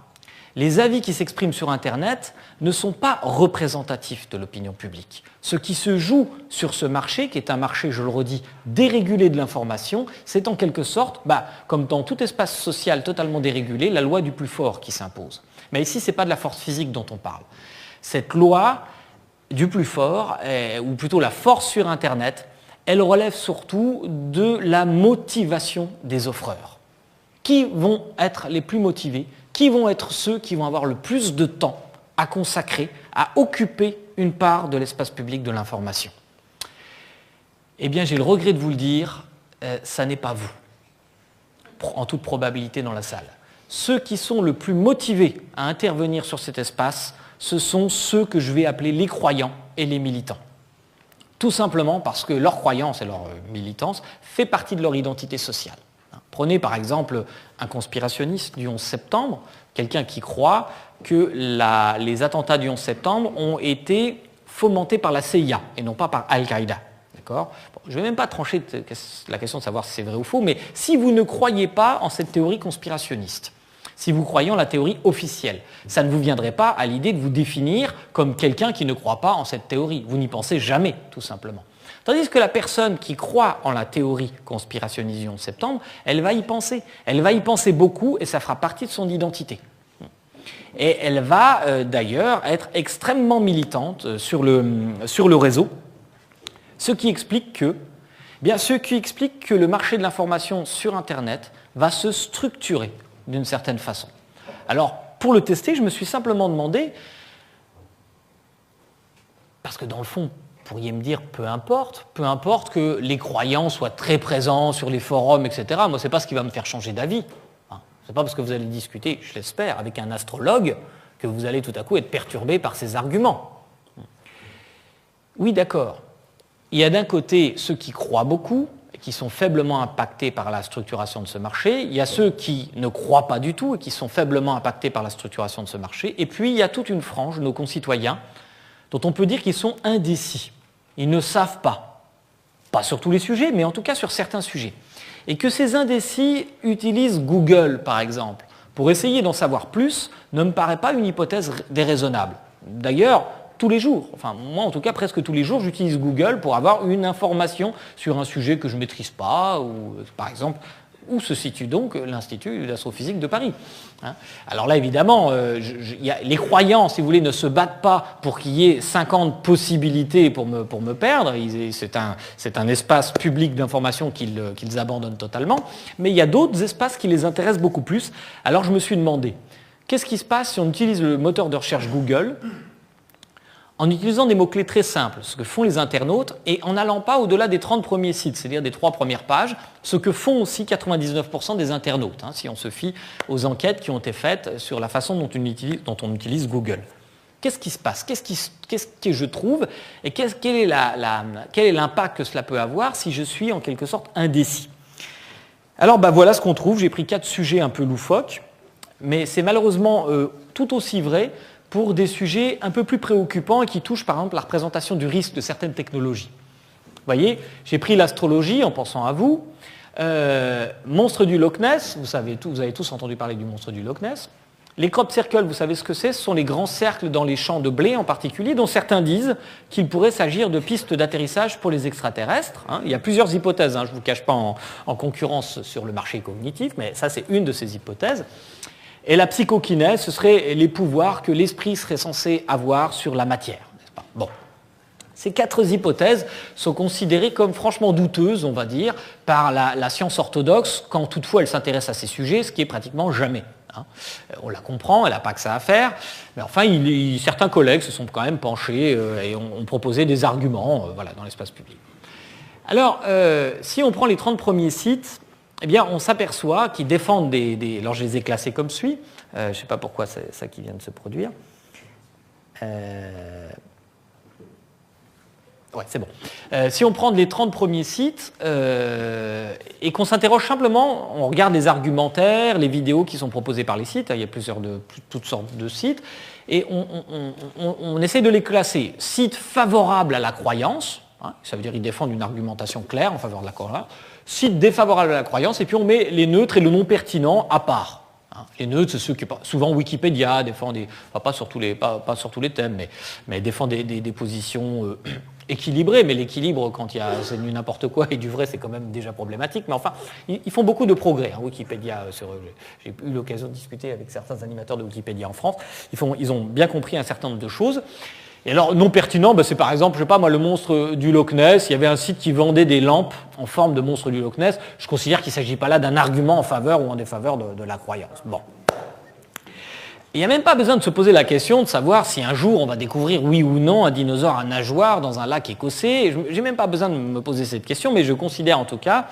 Les avis qui s'expriment sur Internet ne sont pas représentatifs de l'opinion publique. Ce qui se joue sur ce marché, qui est un marché, je le redis, dérégulé de l'information, c'est en quelque sorte, comme dans tout espace social totalement dérégulé, la loi du plus fort qui s'impose. Mais ici, ce n'est pas de la force physique dont on parle. Cette loi du plus fort, ou plutôt la force sur Internet, elle relève surtout de la motivation des offreurs. Qui vont être les plus motivés ? Qui vont être ceux qui vont avoir le plus de temps à consacrer, à occuper une part de l'espace public de l'information? Eh bien, j'ai le regret de vous le dire, ça n'est pas vous, en toute probabilité dans la salle. Ceux qui sont le plus motivés à intervenir sur cet espace, ce sont ceux que je vais appeler les croyants et les militants. Tout simplement parce que leur croyance et leur militance fait partie de leur identité sociale. Prenez par exemple un conspirationniste du 11 septembre, quelqu'un qui croit que les attentats du 11 septembre ont été fomentés par la CIA et non pas par Al-Qaïda. D'accord ? Bon, je ne vais même pas trancher la question de savoir si c'est vrai ou faux, mais si vous ne croyez pas en cette théorie conspirationniste, si vous croyez en la théorie officielle, ça ne vous viendrait pas à l'idée de vous définir comme quelqu'un qui ne croit pas en cette théorie. Vous n'y pensez jamais, tout simplement. Tandis que la personne qui croit en la théorie conspirationniste du 11 septembre, elle va y penser. Elle va y penser beaucoup et ça fera partie de son identité. Et elle va d'ailleurs être extrêmement militante sur le réseau, ce qui explique que le marché de l'information sur Internet va se structurer d'une certaine façon. Alors, pour le tester, je me suis simplement demandé, parce que dans le fond, vous pourriez me dire, peu importe que les croyants soient très présents sur les forums, etc. Moi, ce n'est pas ce qui va me faire changer d'avis. Ce n'est pas parce que vous allez discuter, je l'espère, avec un astrologue que vous allez tout à coup être perturbé par ses arguments. Oui, d'accord. Il y a d'un côté ceux qui croient beaucoup, et qui sont faiblement impactés par la structuration de ce marché. Il y a ceux qui ne croient pas du tout et qui sont faiblement impactés par la structuration de ce marché. Et puis, il y a toute une frange de nos concitoyens dont on peut dire qu'ils sont indécis. Ils ne savent pas. Pas sur tous les sujets, mais en tout cas sur certains sujets. Et que ces indécis utilisent Google, par exemple, pour essayer d'en savoir plus, ne me paraît pas une hypothèse déraisonnable. D'ailleurs, tous les jours, enfin moi en tout cas presque tous les jours, j'utilise Google pour avoir une information sur un sujet que je ne maîtrise pas, ou par exemple, où se situe donc l'Institut d'astrophysique de Paris. Alors là, évidemment, les croyants, si vous voulez, ne se battent pas pour qu'il y ait 50 possibilités pour me perdre. C'est un espace public d'information qu'ils abandonnent totalement. Mais il y a d'autres espaces qui les intéressent beaucoup plus. Alors je me suis demandé, qu'est-ce qui se passe si on utilise le moteur de recherche Google en utilisant des mots-clés très simples, ce que font les internautes, et en n'allant pas au-delà des 30 premiers sites, c'est-à-dire des 3 premières pages, ce que font aussi 99% des internautes, si on se fie aux enquêtes qui ont été faites sur la façon dont on utilise Google. Qu'est-ce qui se passe ? Qu'est-ce que je trouve ? Et quel est l'impact que cela peut avoir si je suis en quelque sorte indécis ? Alors voilà ce qu'on trouve. J'ai pris 4 sujets un peu loufoques, mais c'est malheureusement tout aussi vrai pour des sujets un peu plus préoccupants et qui touchent par exemple la représentation du risque de certaines technologies. Vous voyez, j'ai pris l'astrologie en pensant à vous. Monstre du Loch Ness, vous avez tous entendu parler du monstre du Loch Ness. Les crop circles, vous savez ce que c'est ? Ce sont les grands cercles dans les champs de blé en particulier, dont certains disent qu'il pourrait s'agir de pistes d'atterrissage pour les extraterrestres. Il y a plusieurs hypothèses, je ne vous cache pas en concurrence sur le marché cognitif, mais ça c'est une de ces hypothèses. Et la psychokinèse, ce seraient les pouvoirs que l'esprit serait censé avoir sur la matière, n'est-ce pas ? Bon. Ces 4 hypothèses sont considérées comme franchement douteuses, on va dire, par la science orthodoxe, quand toutefois elle s'intéresse à ces sujets, ce qui est pratiquement jamais. On la comprend, elle n'a pas que ça à faire, mais enfin, certains collègues se sont quand même penchés et ont proposé des arguments dans l'espace public. Alors, si on prend les 30 premiers sites, eh bien, on s'aperçoit qu'ils défendent alors, je les ai classés comme suit. Je ne sais pas pourquoi c'est ça qui vient de se produire. Ouais, c'est bon. Si on prend les 30 premiers sites et qu'on s'interroge simplement, on regarde les argumentaires, les vidéos qui sont proposées par les sites, il y a toutes sortes de sites, et on essaie de les classer. Sites favorables à la croyance, ça veut dire qu'ils défendent une argumentation claire en faveur de la croyance. Site défavorable à la croyance, et puis on met les neutres et le non pertinent à part. Les neutres, c'est ceux qui, souvent Wikipédia défend pas sur tous les thèmes, mais défend des positions équilibrées. Mais l'équilibre, quand c'est du n'importe quoi et du vrai, c'est quand même déjà problématique. Mais enfin, ils font beaucoup de progrès. Wikipédia, j'ai eu l'occasion de discuter avec certains animateurs de Wikipédia en France. Ils ont bien compris un certain nombre de choses. Et alors, non pertinent, c'est par exemple, je sais pas moi, le monstre du Loch Ness. Il y avait un site qui vendait des lampes en forme de monstre du Loch Ness. Je considère qu'il ne s'agit pas là d'un argument en faveur ou en défaveur de la croyance. Bon. Il n'y a même pas besoin de se poser la question de savoir si un jour on va découvrir, oui ou non, un dinosaure à nageoire dans un lac écossais. Je n'ai même pas besoin de me poser cette question, mais je considère en tout cas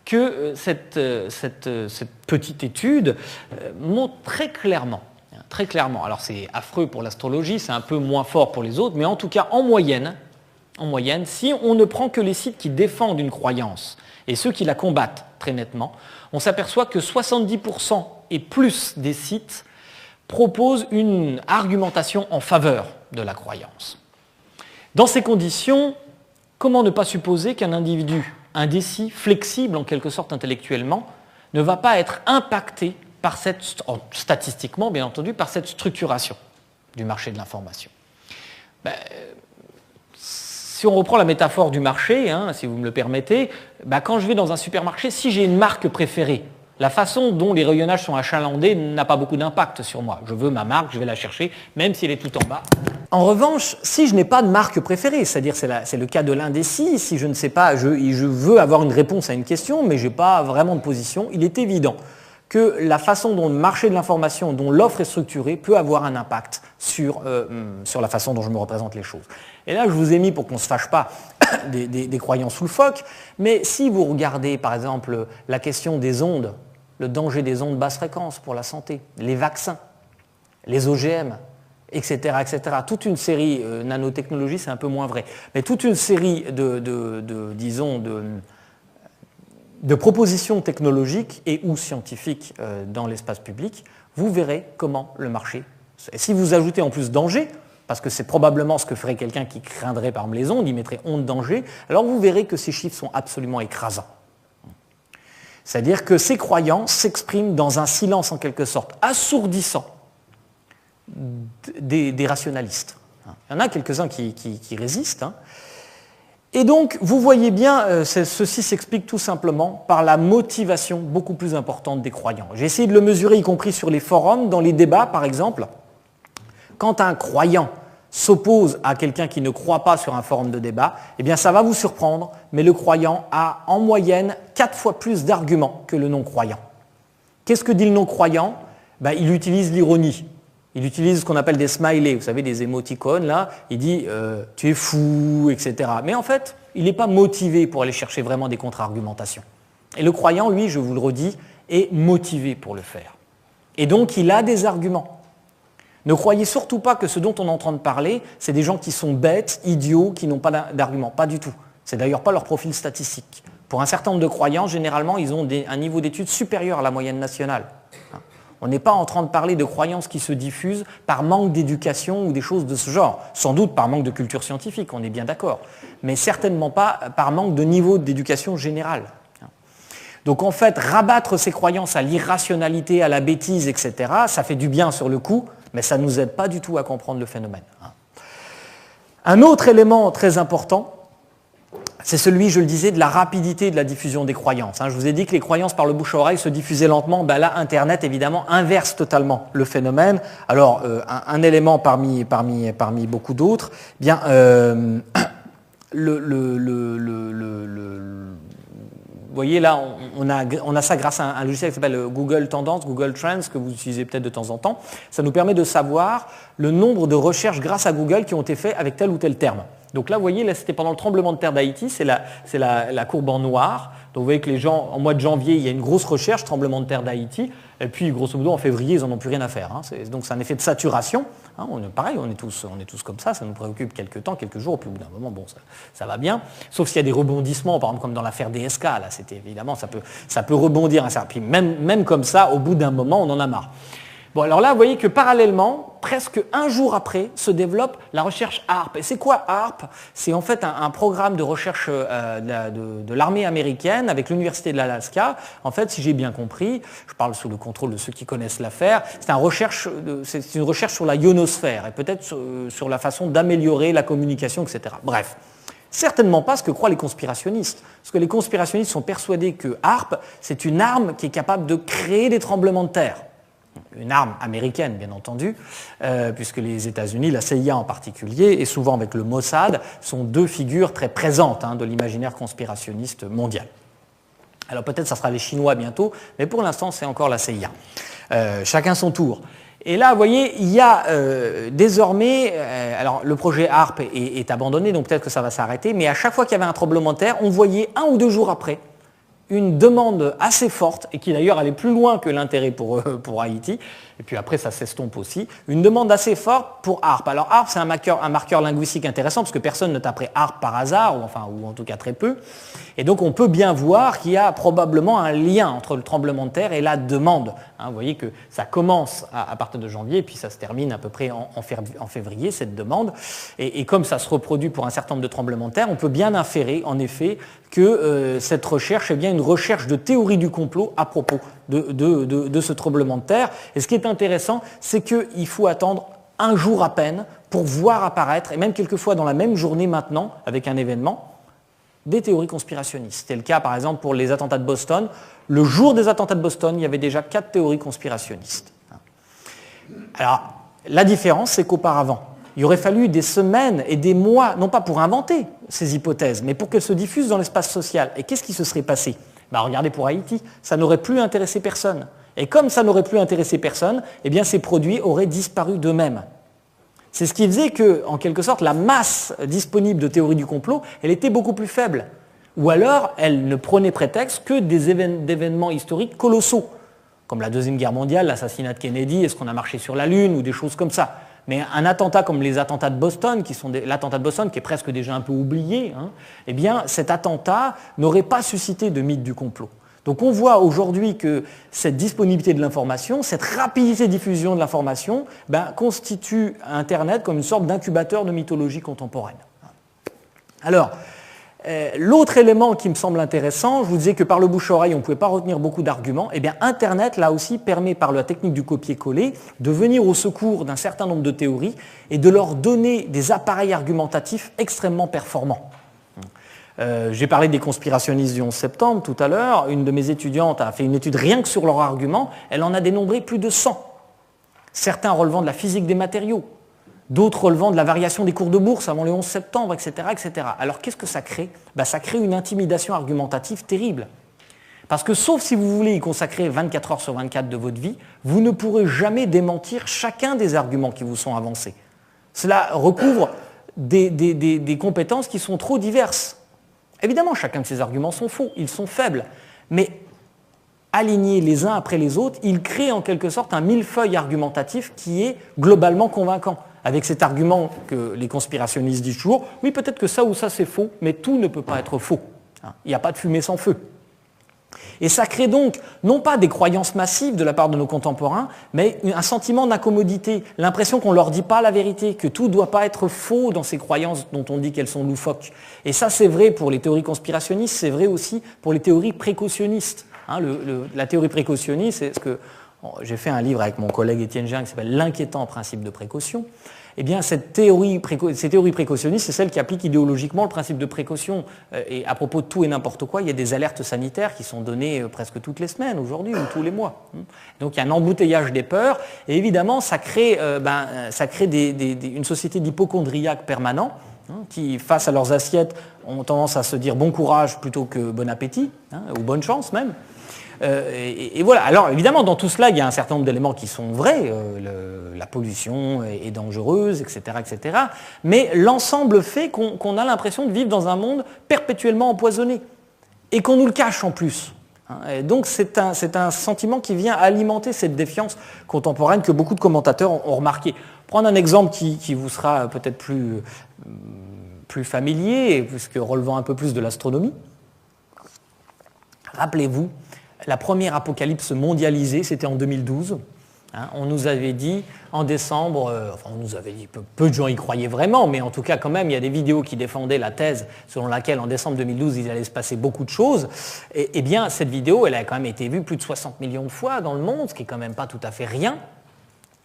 que cette petite étude montre très clairement, alors c'est affreux pour l'astrologie, c'est un peu moins fort pour les autres, mais en tout cas en moyenne, si on ne prend que les sites qui défendent une croyance et ceux qui la combattent très nettement, on s'aperçoit que 70% et plus des sites proposent une argumentation en faveur de la croyance. Dans ces conditions, comment ne pas supposer qu'un individu indécis, flexible en quelque sorte intellectuellement, ne va pas être impacté par statistiquement bien entendu, par cette structuration du marché de l'information. Si on reprend la métaphore du marché, si vous me le permettez, quand je vais dans un supermarché, si j'ai une marque préférée, la façon dont les rayonnages sont achalandés n'a pas beaucoup d'impact sur moi. Je veux ma marque, je vais la chercher, même si elle est tout en bas. En revanche, si je n'ai pas de marque préférée, c'est-à-dire c'est le cas de l'indécis, si je ne sais pas, je veux avoir une réponse à une question, mais je n'ai pas vraiment de position, il est évident que la façon dont le marché de l'information, dont l'offre est structurée, peut avoir un impact sur la façon dont je me représente les choses. Et là, je vous ai mis, pour qu'on ne se fâche pas, des croyants sous le phoque, mais si vous regardez, par exemple, la question des ondes, le danger des ondes basse fréquence pour la santé, les vaccins, les OGM, etc., etc., toute une série, nanotechnologie, c'est un peu moins vrai, mais toute une série de propositions technologiques et ou scientifiques dans l'espace public, vous verrez comment le marché... Et si vous ajoutez en plus danger, parce que c'est probablement ce que ferait quelqu'un qui craindrait par exemple les ondes, il mettrait ondes danger, alors vous verrez que ces chiffres sont absolument écrasants. C'est-à-dire que ces croyants s'expriment dans un silence en quelque sorte assourdissant des rationalistes. Il y en a quelques-uns qui résistent. Et donc, vous voyez bien, ceci s'explique tout simplement par la motivation beaucoup plus importante des croyants. J'ai essayé de le mesurer, y compris sur les forums, dans les débats par exemple. Quand un croyant s'oppose à quelqu'un qui ne croit pas sur un forum de débat, eh bien ça va vous surprendre, mais le croyant a en moyenne 4 fois plus d'arguments que le non-croyant. Qu'est-ce que dit le non-croyant ? Il utilise l'ironie. Il utilise ce qu'on appelle des smileys, vous savez, des émoticônes, là. Il dit « tu es fou », etc. Mais en fait, il n'est pas motivé pour aller chercher vraiment des contre-argumentations. Et le croyant, lui, je vous le redis, est motivé pour le faire. Et donc, il a des arguments. Ne croyez surtout pas que ce dont on est en train de parler, c'est des gens qui sont bêtes, idiots, qui n'ont pas d'arguments. Pas du tout. C'est d'ailleurs pas leur profil statistique. Pour un certain nombre de croyants, généralement, ils ont un niveau d'études supérieur à la moyenne nationale. On n'est pas en train de parler de croyances qui se diffusent par manque d'éducation ou des choses de ce genre. Sans doute par manque de culture scientifique, on est bien d'accord. Mais certainement pas par manque de niveau d'éducation générale. Donc en fait, rabattre ces croyances à l'irrationalité, à la bêtise, etc., ça fait du bien sur le coup, mais ça ne nous aide pas du tout à comprendre le phénomène. Un autre élément très important, c'est celui, je le disais, de la rapidité de la diffusion des croyances. Je vous ai dit que les croyances par le bouche à oreille se diffusaient lentement. Là, Internet, évidemment, inverse totalement le phénomène. Alors, un élément parmi beaucoup d'autres, vous voyez là, on a ça grâce à un logiciel qui s'appelle Google Tendance, Google Trends, que vous utilisez peut-être de temps en temps. Ça nous permet de savoir le nombre de recherches grâce à Google qui ont été faites avec tel ou tel terme. Donc là, vous voyez, là, c'était pendant le tremblement de terre d'Haïti, c'est la courbe en noir. Donc vous voyez que les gens, en mois de janvier, il y a une grosse recherche, tremblement de terre d'Haïti, et puis grosso modo, en février, ils n'en ont plus rien à faire. Donc c'est un effet de saturation. Pareil, on est tous comme ça nous préoccupe quelques temps, quelques jours, puis au bout d'un moment, bon, ça va bien. Sauf s'il y a des rebondissements, par exemple comme dans l'affaire DSK, là, c'était évidemment, ça peut rebondir. Puis même comme ça, au bout d'un moment, on en a marre. Bon, alors là, vous voyez que parallèlement, presque un jour après, se développe la recherche HAARP. Et c'est quoi HAARP ? C'est en fait un programme de recherche de l'armée américaine avec l'université de l'Alaska. En fait, si j'ai bien compris, je parle sous le contrôle de ceux qui connaissent l'affaire, c'est une recherche sur la ionosphère et peut-être sur la façon d'améliorer la communication, etc. Bref. Certainement pas ce que croient les conspirationnistes. Parce que les conspirationnistes sont persuadés que HAARP, c'est une arme qui est capable de créer des tremblements de terre. Une arme américaine, bien entendu, puisque les États-Unis, la CIA en particulier, et souvent avec le Mossad, sont deux figures très présentes de l'imaginaire conspirationniste mondial. Alors peut-être ça sera les Chinois bientôt, mais pour l'instant c'est encore la CIA. Chacun son tour. Et là, vous voyez, il y a désormais, alors le projet HAARP est abandonné, donc peut-être que ça va s'arrêter, mais à chaque fois qu'il y avait un tremblement de terre, on voyait 1 ou 2 jours après une demande assez forte, et qui d'ailleurs allait plus loin que l'intérêt pour Haïti, et puis après ça s'estompe aussi, une demande assez forte pour ARP. Alors ARP, c'est un marqueur linguistique intéressant, parce que personne ne taperait ARP par hasard, ou en tout cas très peu, et donc on peut bien voir qu'il y a probablement un lien entre le tremblement de terre et la demande. Vous voyez que ça commence à partir de janvier, et puis ça se termine à peu près en février, cette demande, et comme ça se reproduit pour un certain nombre de tremblements de terre, on peut bien inférer, en effet, que cette recherche est bien une recherche de théorie du complot à propos de ce tremblement de terre. Et ce qui est intéressant, c'est qu'il faut attendre un jour à peine pour voir apparaître, et même quelquefois dans la même journée maintenant, avec un événement, des théories conspirationnistes. C'était le cas par exemple pour les attentats de Boston. Le jour des attentats de Boston, il y avait déjà 4 théories conspirationnistes. Alors, la différence, c'est qu'auparavant, il aurait fallu des semaines et des mois, non pas pour inventer ces hypothèses, mais pour qu'elles se diffusent dans l'espace social. Et qu'est-ce qui se serait passé ? Regardez pour Haïti, ça n'aurait plus intéressé personne. Et comme ça n'aurait plus intéressé personne, eh bien ces produits auraient disparu d'eux-mêmes. C'est ce qui faisait que, en quelque sorte, la masse disponible de théories du complot, elle était beaucoup plus faible. Ou alors, elle ne prenait prétexte que d'événements historiques colossaux, comme la Deuxième Guerre mondiale, l'assassinat de Kennedy, est-ce qu'on a marché sur la Lune, ou des choses comme ça. Mais un attentat comme les attentats de Boston, l'attentat de Boston qui est presque déjà un peu oublié, eh bien cet attentat n'aurait pas suscité de mythe du complot. Donc on voit aujourd'hui que cette disponibilité de l'information, cette rapidité de diffusion de l'information, constitue Internet comme une sorte d'incubateur de mythologie contemporaine. Alors, l'autre élément qui me semble intéressant, je vous disais que par le bouche-oreille, on ne pouvait pas retenir beaucoup d'arguments. Eh bien, Internet, là aussi, permet par la technique du copier-coller de venir au secours d'un certain nombre de théories et de leur donner des appareils argumentatifs extrêmement performants. J'ai parlé des conspirationnistes du 11 septembre tout à l'heure. Une de mes étudiantes a fait une étude rien que sur leurs arguments. Elle en a dénombré plus de 100. Certains relevant de la physique des matériaux, d'autres relevant de la variation des cours de bourse avant le 11 septembre, etc. etc. Alors qu'est-ce que ça crée ? Ça crée une intimidation argumentative terrible. Parce que sauf si vous voulez y consacrer 24 heures sur 24 de votre vie, vous ne pourrez jamais démentir chacun des arguments qui vous sont avancés. Cela recouvre des compétences qui sont trop diverses. Évidemment, chacun de ces arguments sont faux, ils sont faibles. Mais alignés les uns après les autres, ils créent en quelque sorte un millefeuille argumentatif qui est globalement convaincant. Avec cet argument que les conspirationnistes disent toujours, oui, peut-être que ça ou ça c'est faux, mais tout ne peut pas être faux. Il n'y a pas de fumée sans feu. Et ça crée donc, non pas des croyances massives de la part de nos contemporains, mais un sentiment d'incommodité, l'impression qu'on ne leur dit pas la vérité, que tout ne doit pas être faux dans ces croyances dont on dit qu'elles sont loufoques. Et ça, c'est vrai pour les théories conspirationnistes, c'est vrai aussi pour les théories précautionnistes. La théorie précautionniste, c'est ce que... J'ai fait un livre avec mon collègue Étienne Gien qui s'appelle « L'inquiétant principe de précaution ». Eh bien, ces théories précautionnistes, c'est celles qui appliquent idéologiquement le principe de précaution. Et à propos de tout et n'importe quoi, il y a des alertes sanitaires qui sont données presque toutes les semaines aujourd'hui ou tous les mois. Donc il y a un embouteillage des peurs. Et évidemment, ça crée une société d'hypocondriaques permanents qui, face à leurs assiettes, ont tendance à se dire bon courage plutôt que bon appétit, ou bonne chance même. Et voilà. Alors évidemment, dans tout cela, il y a un certain nombre d'éléments qui sont vrais. La pollution est dangereuse, etc., etc. Mais l'ensemble fait qu'on a l'impression de vivre dans un monde perpétuellement empoisonné et qu'on nous le cache en plus. Et donc c'est un sentiment qui vient alimenter cette défiance contemporaine que beaucoup de commentateurs ont remarqué. Prendre un exemple qui vous sera peut-être plus familier, puisque relevant un peu plus de l'astronomie. Rappelez-vous, la première apocalypse mondialisée, c'était en 2012. On nous avait dit en décembre, on nous avait dit, peu de gens y croyaient vraiment, mais en tout cas quand même, il y a des vidéos qui défendaient la thèse selon laquelle en décembre 2012, il allait se passer beaucoup de choses. Et bien, cette vidéo, elle a quand même été vue plus de 60 millions de fois dans le monde, ce qui est quand même pas tout à fait rien.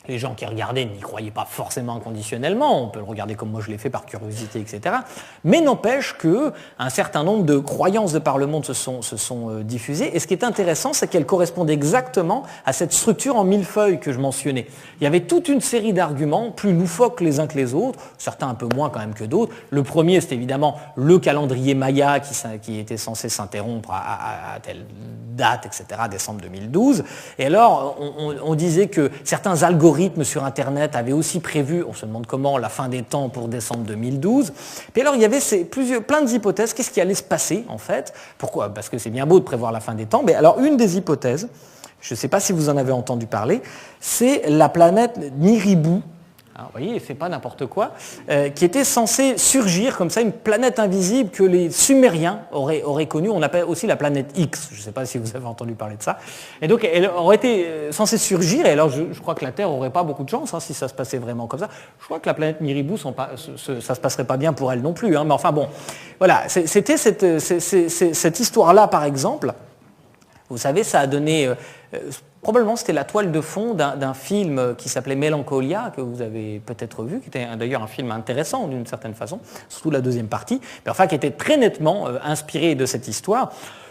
Les gens qui regardaient n'y croyaient pas forcément inconditionnellement, on peut le regarder comme moi je l'ai fait par curiosité, etc. Mais n'empêche qu'un certain nombre de croyances de par le monde se sont diffusées. Et ce qui est intéressant, c'est qu'elles correspondent exactement à cette structure en millefeuille que je mentionnais. Il y avait toute une série d'arguments, plus loufoques les uns que les autres, certains un peu moins quand même que d'autres. Le premier, c'est évidemment le calendrier Maya qui était censé s'interrompre à telle date, etc., décembre 2012. Et alors, on disait que certains algorithmes algorithmes sur Internet avaient aussi prévu, on se demande comment, la fin des temps pour décembre 2012. Puis alors il y avait plein d'hypothèses, qu'est-ce qui allait se passer en fait? Pourquoi? Parce que c'est bien beau de prévoir la fin des temps, mais alors une des hypothèses, je ne sais pas si vous en avez entendu parler, c'est la planète Nibiru. Alors, vous voyez, c'est pas n'importe quoi, qui était censée surgir comme ça, une planète invisible que les Sumériens auraient connue. On appelle aussi la planète X. Je ne sais pas si vous avez entendu parler de ça. Et donc, elle aurait été censée surgir. Et alors, je crois que la Terre n'aurait pas beaucoup de chance si ça se passait vraiment comme ça. Je crois que la planète Nibiru, ça ne se passerait pas bien pour elle non plus. Hein, mais enfin bon, voilà. C'était cette histoire-là, par exemple. Vous savez, ça a donné... probablement, c'était la toile de fond d'un film qui s'appelait Mélancolia, que vous avez peut-être vu, qui était d'ailleurs un film intéressant d'une certaine façon, surtout la deuxième partie, mais enfin qui était très nettement inspiré de cette histoire.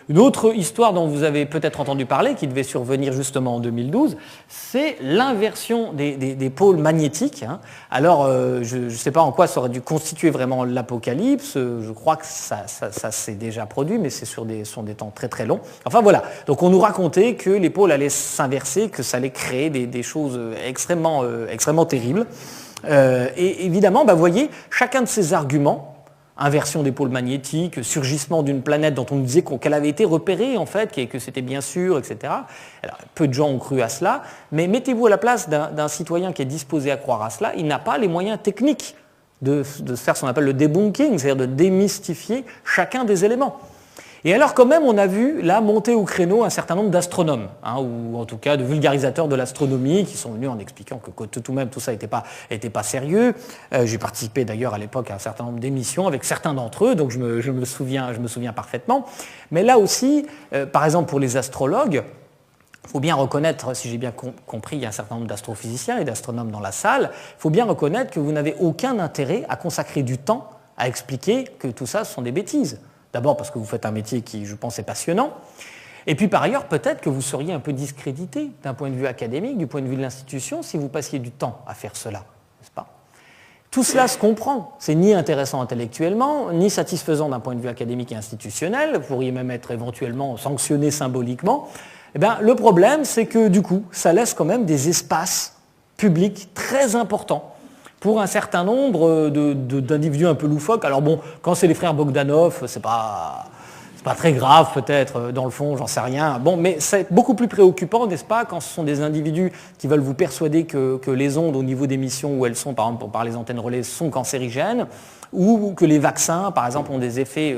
Une autre histoire dont vous avez peut-être entendu parler, qui devait survenir justement en 2012, c'est l'inversion des pôles magnétiques. Hein. Alors, je ne sais pas en quoi ça aurait dû constituer vraiment l'apocalypse. Je crois que ça s'est déjà produit, mais c'est sur des temps très très longs. Enfin voilà, donc on nous racontait que les pôles allaient s'inverser, que ça allait créer des choses extrêmement terribles. Et évidemment, vous voyez, chacun de ces arguments, inversion des pôles magnétiques, surgissement d'une planète dont on nous disait qu'elle avait été repérée en fait, que c'était bien sûr, etc. Alors, peu de gens ont cru à cela, mais mettez-vous à la place d'un citoyen qui est disposé à croire à cela, il n'a pas les moyens techniques de faire ce qu'on appelle le debunking, c'est-à-dire de démystifier chacun des éléments. Et alors quand même, on a vu là monter au créneau un certain nombre d'astronomes, hein, ou en tout cas de vulgarisateurs de l'astronomie, qui sont venus en expliquant que tout de même tout ça n'était pas sérieux. J'ai participé d'ailleurs à l'époque à un certain nombre d'émissions avec certains d'entre eux, donc je me souviens parfaitement. Mais là aussi, par exemple pour les astrologues, il faut bien reconnaître, si j'ai bien compris, il y a un certain nombre d'astrophysiciens et d'astronomes dans la salle, il faut bien reconnaître que vous n'avez aucun intérêt à consacrer du temps à expliquer que tout ça, ce sont des bêtises. D'abord parce que vous faites un métier qui, je pense, est passionnant. Et puis par ailleurs, peut-être que vous seriez un peu discrédité d'un point de vue académique, du point de vue de l'institution, si vous passiez du temps à faire cela, n'est-ce pas? Tout cela se comprend. C'est ni intéressant intellectuellement, ni satisfaisant d'un point de vue académique et institutionnel. Vous pourriez même être éventuellement sanctionné symboliquement. Eh bien, le problème, c'est que du coup, ça laisse quand même des espaces publics très importants pour un certain nombre d'individus un peu loufoques. Alors bon, quand c'est les frères Bogdanov, c'est pas très grave peut-être, dans le fond, j'en sais rien. Bon, mais c'est beaucoup plus préoccupant, n'est-ce pas, quand ce sont des individus qui veulent vous persuader que les ondes au niveau d'émission où elles sont, par exemple par les antennes relais, sont cancérigènes, ou que les vaccins, par exemple, ont des effets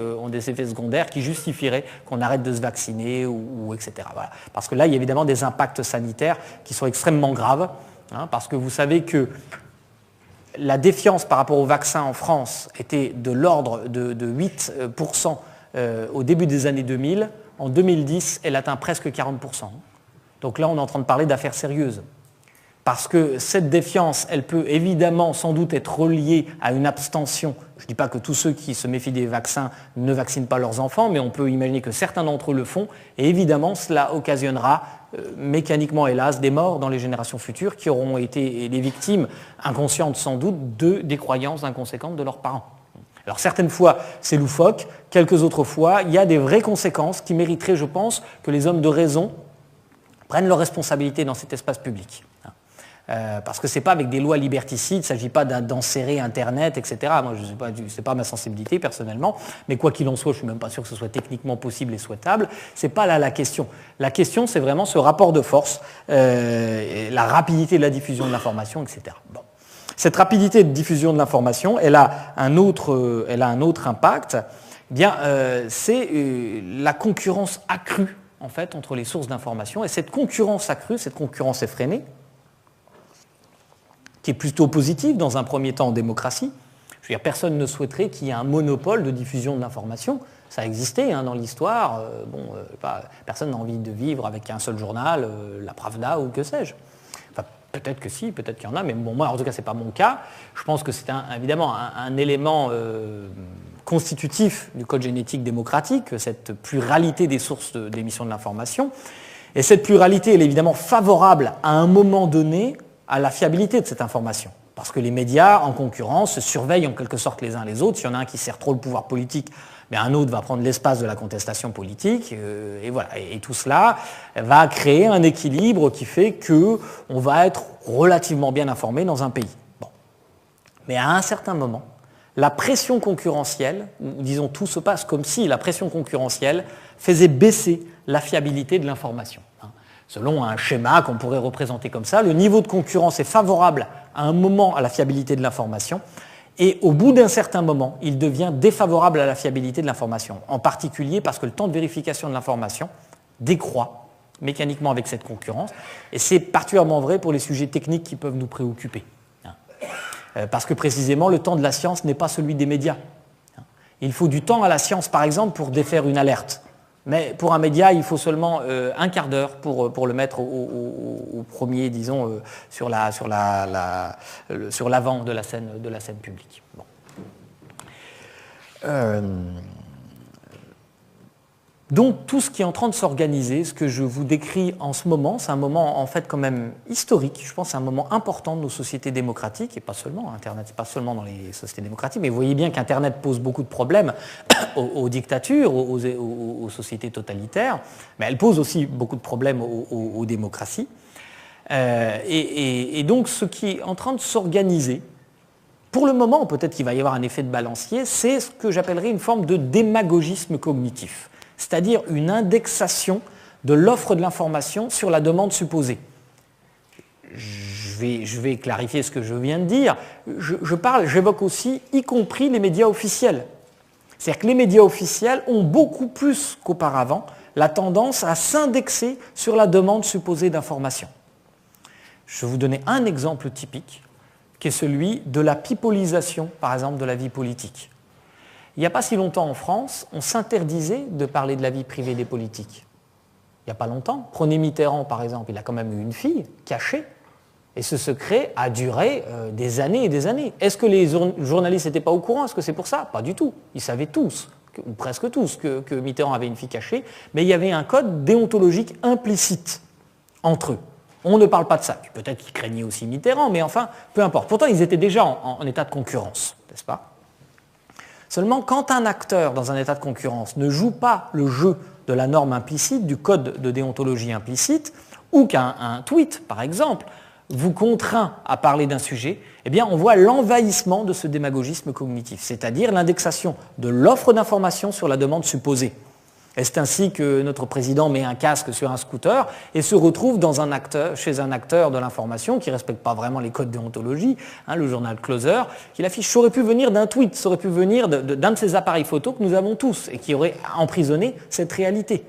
secondaires qui justifieraient qu'on arrête de se vacciner, ou etc. Voilà. Parce que là, il y a évidemment des impacts sanitaires qui sont extrêmement graves, hein, parce que vous savez que la défiance par rapport au vaccin en France était de l'ordre de 8% au début des années 2000. En 2010, elle atteint presque 40%. Donc là, on est en train de parler d'affaires sérieuses. Parce que cette défiance, elle peut évidemment sans doute être reliée à une abstention. Je ne dis pas que tous ceux qui se méfient des vaccins ne vaccinent pas leurs enfants, mais on peut imaginer que certains d'entre eux le font. Et évidemment, cela occasionnera mécaniquement, hélas, des morts dans les générations futures qui auront été les victimes, inconscientes sans doute, des croyances inconséquentes de leurs parents. Alors certaines fois, c'est loufoque. Quelques autres fois, il y a des vraies conséquences qui mériteraient, je pense, que les hommes de raison prennent leurs responsabilités dans cet espace public. Parce que ce n'est pas avec des lois liberticides, il ne s'agit pas d'enserrer Internet, etc. Moi, ce n'est pas ma sensibilité personnellement, mais quoi qu'il en soit, je ne suis même pas sûr que ce soit techniquement possible et souhaitable. Ce n'est pas là la question. La question, c'est vraiment ce rapport de force, la rapidité de la diffusion de l'information, etc. Bon. Cette rapidité de diffusion de l'information, elle a un autre impact. Eh bien, c'est la concurrence accrue, en fait, entre les sources d'information. Et cette concurrence accrue, cette concurrence effrénée, qui est plutôt positive dans un premier temps en démocratie. Je veux dire, personne ne souhaiterait qu'il y ait un monopole de diffusion de l'information. Ça a existé dans l'histoire. Personne n'a envie de vivre avec un seul journal, la Pravda ou que sais-je. Enfin, peut-être que si, peut-être qu'il y en a, mais bon, moi, en tout cas, ce n'est pas mon cas. Je pense que c'est évidemment un élément constitutif du code génétique démocratique, cette pluralité des sources d'émission de l'information. Et cette pluralité, elle est évidemment favorable à un moment donné à la fiabilité de cette information. Parce que les médias, en concurrence, se surveillent en quelque sorte les uns les autres. S'il y en a un qui sert trop le pouvoir politique, un autre va prendre l'espace de la contestation politique. Et voilà. Et tout cela va créer un équilibre qui fait qu'on va être relativement bien informé dans un pays. Bon. Mais à un certain moment, la pression concurrentielle, ou disons tout se passe comme si la pression concurrentielle faisait baisser la fiabilité de l'information. Selon un schéma qu'on pourrait représenter comme ça, le niveau de concurrence est favorable à un moment à la fiabilité de l'information, et au bout d'un certain moment, il devient défavorable à la fiabilité de l'information, en particulier parce que le temps de vérification de l'information décroît mécaniquement avec cette concurrence, et c'est particulièrement vrai pour les sujets techniques qui peuvent nous préoccuper. Parce que précisément, le temps de la science n'est pas celui des médias. Il faut du temps à la science, par exemple, pour défaire une alerte. Mais pour un média, il faut seulement un quart d'heure pour le mettre au premier, disons, sur l'avant de la scène publique. Bon. Donc tout ce qui est en train de s'organiser, ce que je vous décris en ce moment, c'est un moment en fait quand même historique. Je pense que c'est un moment important de nos sociétés démocratiques, et pas seulement, Internet, c'est pas seulement dans les sociétés démocratiques, mais vous voyez bien qu'Internet pose beaucoup de problèmes aux dictatures, aux sociétés totalitaires, mais elle pose aussi beaucoup de problèmes aux démocraties. Et donc ce qui est en train de s'organiser, pour le moment, peut-être qu'il va y avoir un effet de balancier, c'est ce que j'appellerais une forme de démagogisme cognitif. C'est-à-dire une indexation de l'offre de l'information sur la demande supposée. Je vais clarifier ce que je viens de dire. J'évoque aussi, y compris les médias officiels. C'est-à-dire que les médias officiels ont beaucoup plus qu'auparavant la tendance à s'indexer sur la demande supposée d'information. Je vais vous donner un exemple typique, qui est celui de la pipolisation, par exemple, de la vie politique. Il n'y a pas si longtemps en France, on s'interdisait de parler de la vie privée des politiques. Il n'y a pas longtemps. Prenez Mitterrand, par exemple, il a quand même eu une fille cachée. Et ce secret a duré des années et des années. Est-ce que les journalistes n'étaient pas au courant? Est-ce que c'est pour ça? Pas du tout. Ils savaient tous, ou presque tous, que Mitterrand avait une fille cachée. Mais il y avait un code déontologique implicite entre eux. On ne parle pas de ça. Peut-être qu'ils craignaient aussi Mitterrand, mais enfin, peu importe. Pourtant, ils étaient déjà en état de concurrence, n'est-ce pas? Seulement, quand un acteur dans un état de concurrence ne joue pas le jeu de la norme implicite, du code de déontologie implicite, ou qu'un tweet, par exemple, vous contraint à parler d'un sujet, eh bien, on voit l'envahissement de ce démagogisme cognitif, c'est-à-dire l'indexation de l'offre d'information sur la demande supposée. Et c'est ainsi que notre président met un casque sur un scooter et se retrouve chez un acteur de l'information qui ne respecte pas vraiment les codes de déontologie, le journal Closer, qui l'affiche. Ça aurait pu venir d'un tweet, ça aurait pu venir d'un de ces appareils photo que nous avons tous et qui aurait emprisonné cette réalité.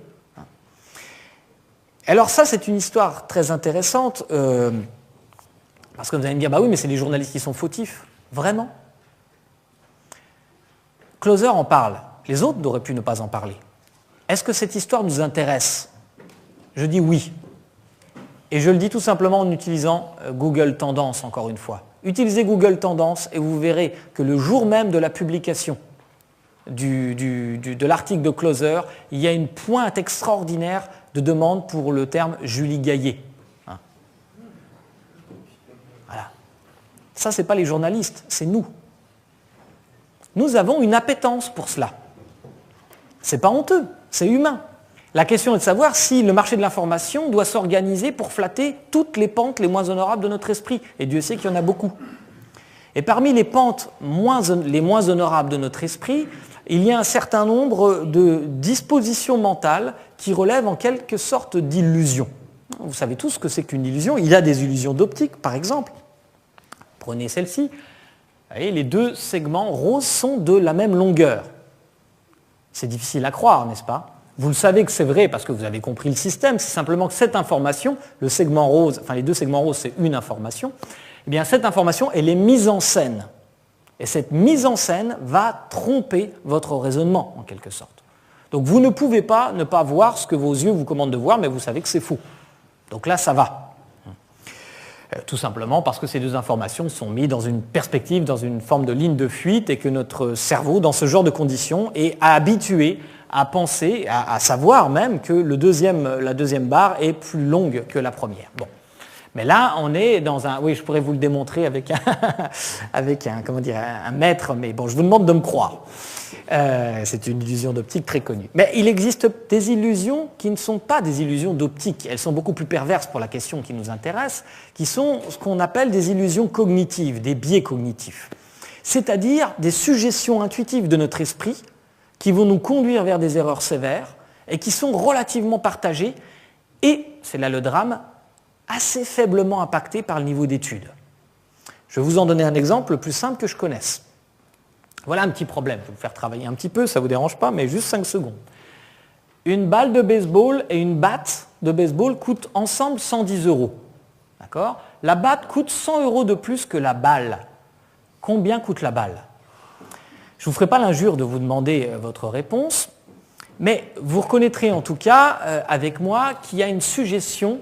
Alors ça, c'est une histoire très intéressante, parce que vous allez me dire, bah oui, mais c'est les journalistes qui sont fautifs. Vraiment? Closer en parle. Les autres n'auraient pu ne pas en parler. Est-ce que cette histoire nous intéresse? Je dis oui. Et je le dis tout simplement en utilisant Google Tendance, encore une fois. Utilisez Google Tendance et vous verrez que le jour même de la publication de l'article de Closer, il y a une pointe extraordinaire de demande pour le terme Julie Gaillet. Voilà. Ça, ce n'est pas les journalistes, c'est nous. Nous avons une appétence pour cela. Ce n'est pas honteux, c'est humain. La question est de savoir si le marché de l'information doit s'organiser pour flatter toutes les pentes les moins honorables de notre esprit. Et Dieu sait qu'il y en a beaucoup. Et parmi les pentes les moins honorables de notre esprit, il y a un certain nombre de dispositions mentales qui relèvent en quelque sorte d'illusions. Vous savez tous ce que c'est qu'une illusion. Il y a des illusions d'optique, par exemple. Prenez celle-ci. Vous voyez, les deux segments roses sont de la même longueur. C'est difficile à croire, n'est-ce pas? Vous le savez que c'est vrai parce que vous avez compris le système, c'est simplement que cette information, le segment rose, enfin les deux segments roses, c'est une information, eh bien cette information, elle est mise en scène. Et cette mise en scène va tromper votre raisonnement, en quelque sorte. Donc vous ne pouvez pas ne pas voir ce que vos yeux vous commandent de voir, mais vous savez que c'est faux. Donc là, ça va. Tout simplement parce que ces deux informations sont mises dans une perspective, dans une forme de ligne de fuite, et que notre cerveau, dans ce genre de conditions, est habitué à penser, à savoir même que la deuxième barre est plus longue que la première. Bon. Mais là, on est dans un... Oui, je pourrais vous le démontrer avec comment dire, un mètre, mais bon, je vous demande de me croire. C'est une illusion d'optique très connue. Mais il existe des illusions qui ne sont pas des illusions d'optique. Elles sont beaucoup plus perverses pour la question qui nous intéresse, qui sont ce qu'on appelle des illusions cognitives, des biais cognitifs. C'est-à-dire des suggestions intuitives de notre esprit qui vont nous conduire vers des erreurs sévères et qui sont relativement partagées et, c'est là le drame, assez faiblement impactées par le niveau d'étude. Je vais vous en donner un exemple le plus simple que je connaisse. Voilà un petit problème, je vais vous faire travailler un petit peu, ça ne vous dérange pas, mais juste 5 secondes. Une balle de baseball et une batte de baseball coûtent ensemble 110 €. D'accord ? La batte coûte 100 € de plus que la balle. Combien coûte la balle ? Je ne vous ferai pas l'injure de vous demander votre réponse, mais vous reconnaîtrez en tout cas avec moi qu'il y a une suggestion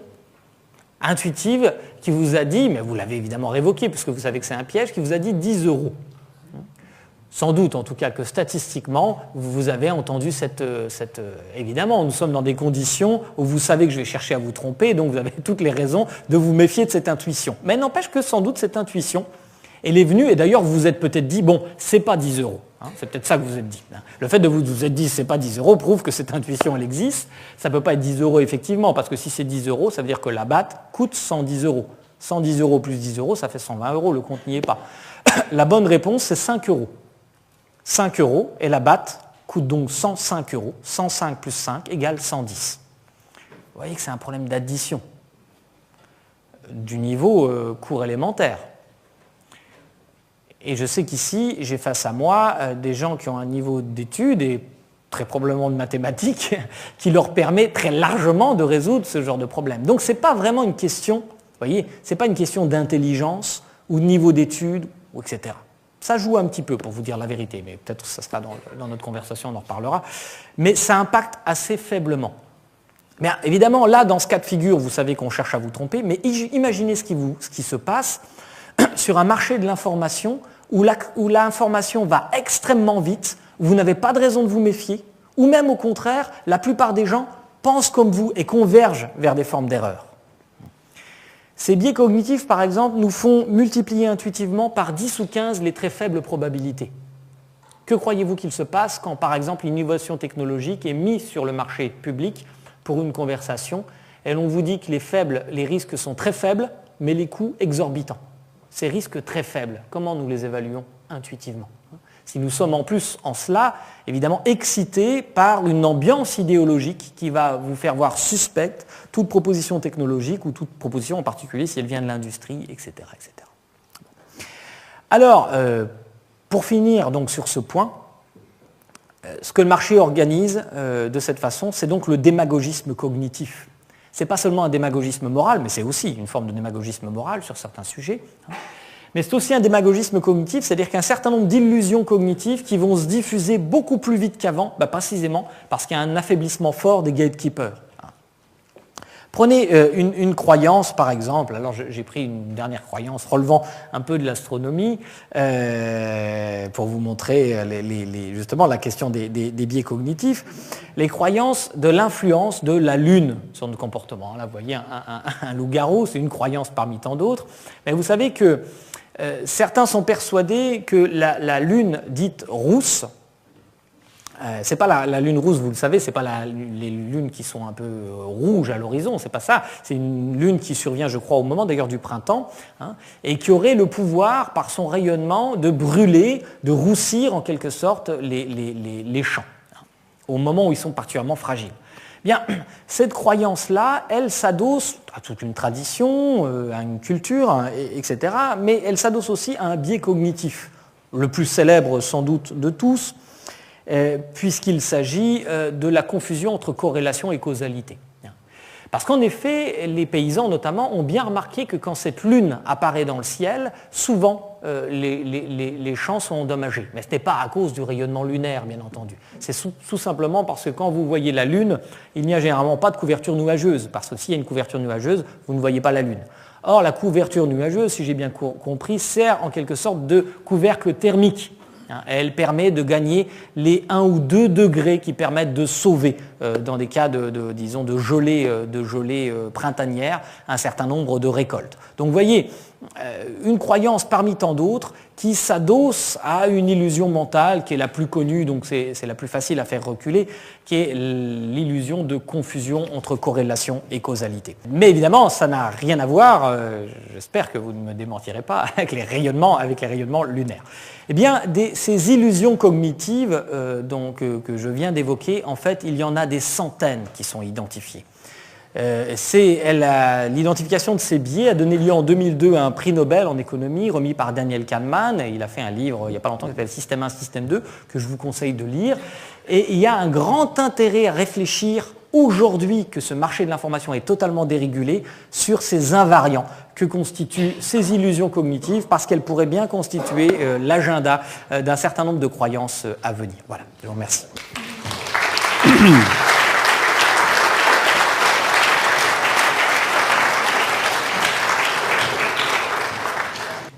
intuitive qui vous a dit, mais vous l'avez évidemment révoqué puisque vous savez que c'est un piège, qui vous a dit 10 €. Sans doute en tout cas que statistiquement, vous avez entendu cette... Évidemment, nous sommes dans des conditions où vous savez que je vais chercher à vous tromper, donc vous avez toutes les raisons de vous méfier de cette intuition. Mais n'empêche que sans doute cette intuition, elle est venue, et d'ailleurs vous vous êtes peut-être dit, bon, c'est pas 10 €. C'est peut-être ça que vous vous êtes dit. Le fait de vous être dit c'est pas 10 € prouve que cette intuition elle existe. Ça ne peut pas être 10 € effectivement, parce que si c'est 10 €, ça veut dire que la batte coûte 110 €. 110 € plus 10 €, ça fait 120 €, le compte n'y est pas. La bonne réponse, c'est 5 €. 5 € et la batte coûte donc 105 €. 105 plus 5 égale 110. Vous voyez que c'est un problème d'addition du niveau cours élémentaire. Et je sais qu'ici, j'ai face à moi des gens qui ont un niveau d'études et très probablement de mathématiques qui leur permet très largement de résoudre ce genre de problème. Donc ce n'est pas vraiment une question, vous voyez, c'est pas une question d'intelligence ou de niveau d'études, etc. Ça joue un petit peu pour vous dire la vérité, mais peut-être que ça sera dans notre conversation, on en reparlera. Mais ça impacte assez faiblement. Mais évidemment, là, dans ce cas de figure, vous savez qu'on cherche à vous tromper, mais imaginez ce qui se passe sur un marché de l'information où l'information va extrêmement vite, où vous n'avez pas de raison de vous méfier, ou même au contraire, la plupart des gens pensent comme vous et convergent vers des formes d'erreur. Ces biais cognitifs, par exemple, nous font multiplier intuitivement par 10 ou 15 les très faibles probabilités. Que croyez-vous qu'il se passe quand, par exemple, une innovation technologique est mise sur le marché public pour une conversation et l'on vous dit que les risques sont très faibles, mais les coûts exorbitants. Ces risques très faibles, comment nous les évaluons intuitivement ? Si nous sommes en plus en cela, évidemment, excités par une ambiance idéologique qui va vous faire voir suspecte toute proposition technologique ou toute proposition en particulier si elle vient de l'industrie, etc., etc. Alors, pour finir donc sur ce point, ce que le marché organise de cette façon, c'est donc le démagogisme cognitif. Ce n'est pas seulement un démagogisme moral, mais c'est aussi une forme de démagogisme moral sur certains sujets. Mais c'est aussi un démagogisme cognitif, c'est-à-dire qu'un certain nombre d'illusions cognitives qui vont se diffuser beaucoup plus vite qu'avant, précisément parce qu'il y a un affaiblissement fort des gatekeepers. Prenez une croyance, par exemple. Alors j'ai pris une dernière croyance relevant un peu de l'astronomie pour vous montrer justement la question des biais cognitifs. Les croyances de l'influence de la Lune sur notre comportement. Là, vous voyez un loup-garou, c'est une croyance parmi tant d'autres. Mais vous savez que certains sont persuadés que la Lune dite rousse, c'est pas la lune rousse, vous le savez, c'est pas les lunes qui sont un peu rouges à l'horizon, c'est pas ça. C'est une lune qui survient, je crois, au moment d'ailleurs du printemps, et qui aurait le pouvoir, par son rayonnement, de brûler, de roussir en quelque sorte les champs, au moment où ils sont particulièrement fragiles. Bien, cette croyance-là, elle s'adosse à toute une tradition, à une culture, etc., mais elle s'adosse aussi à un biais cognitif, le plus célèbre sans doute de tous, puisqu'il s'agit de la confusion entre corrélation et causalité. Parce qu'en effet, les paysans notamment ont bien remarqué que quand cette lune apparaît dans le ciel, souvent les champs sont endommagés. Mais ce n'est pas à cause du rayonnement lunaire, bien entendu. C'est tout simplement parce que quand vous voyez la lune, il n'y a généralement pas de couverture nuageuse. Parce que s'il y a une couverture nuageuse, vous ne voyez pas la lune. Or, la couverture nuageuse, si j'ai bien compris, sert en quelque sorte de couvercle thermique. Elle permet de gagner les 1 ou 2 degrés qui permettent de sauver, dans des cas disons, de gelée printanière, un certain nombre de récoltes. Donc vous voyez, une croyance parmi tant d'autres qui s'adosse à une illusion mentale qui est la plus connue, donc c'est la plus facile à faire reculer, qui est l'illusion de confusion entre corrélation et causalité. Mais évidemment, ça n'a rien à voir, j'espère que vous ne me démentirez pas, avec les rayonnements lunaires. Eh bien, ces illusions cognitives que je viens d'évoquer, en fait, il y en a des centaines qui sont identifiées. L'identification de ces biais a donné lieu en 2002 à un prix Nobel en économie remis par Daniel Kahneman. Il a fait un livre il n'y a pas longtemps qui s'appelle Système 1, Système 2, que je vous conseille de lire. Et il y a un grand intérêt à réfléchir aujourd'hui que ce marché de l'information est totalement dérégulé sur ces invariants que constituent ces illusions cognitives parce qu'elles pourraient bien constituer l'agenda d'un certain nombre de croyances à venir. Voilà, je vous remercie.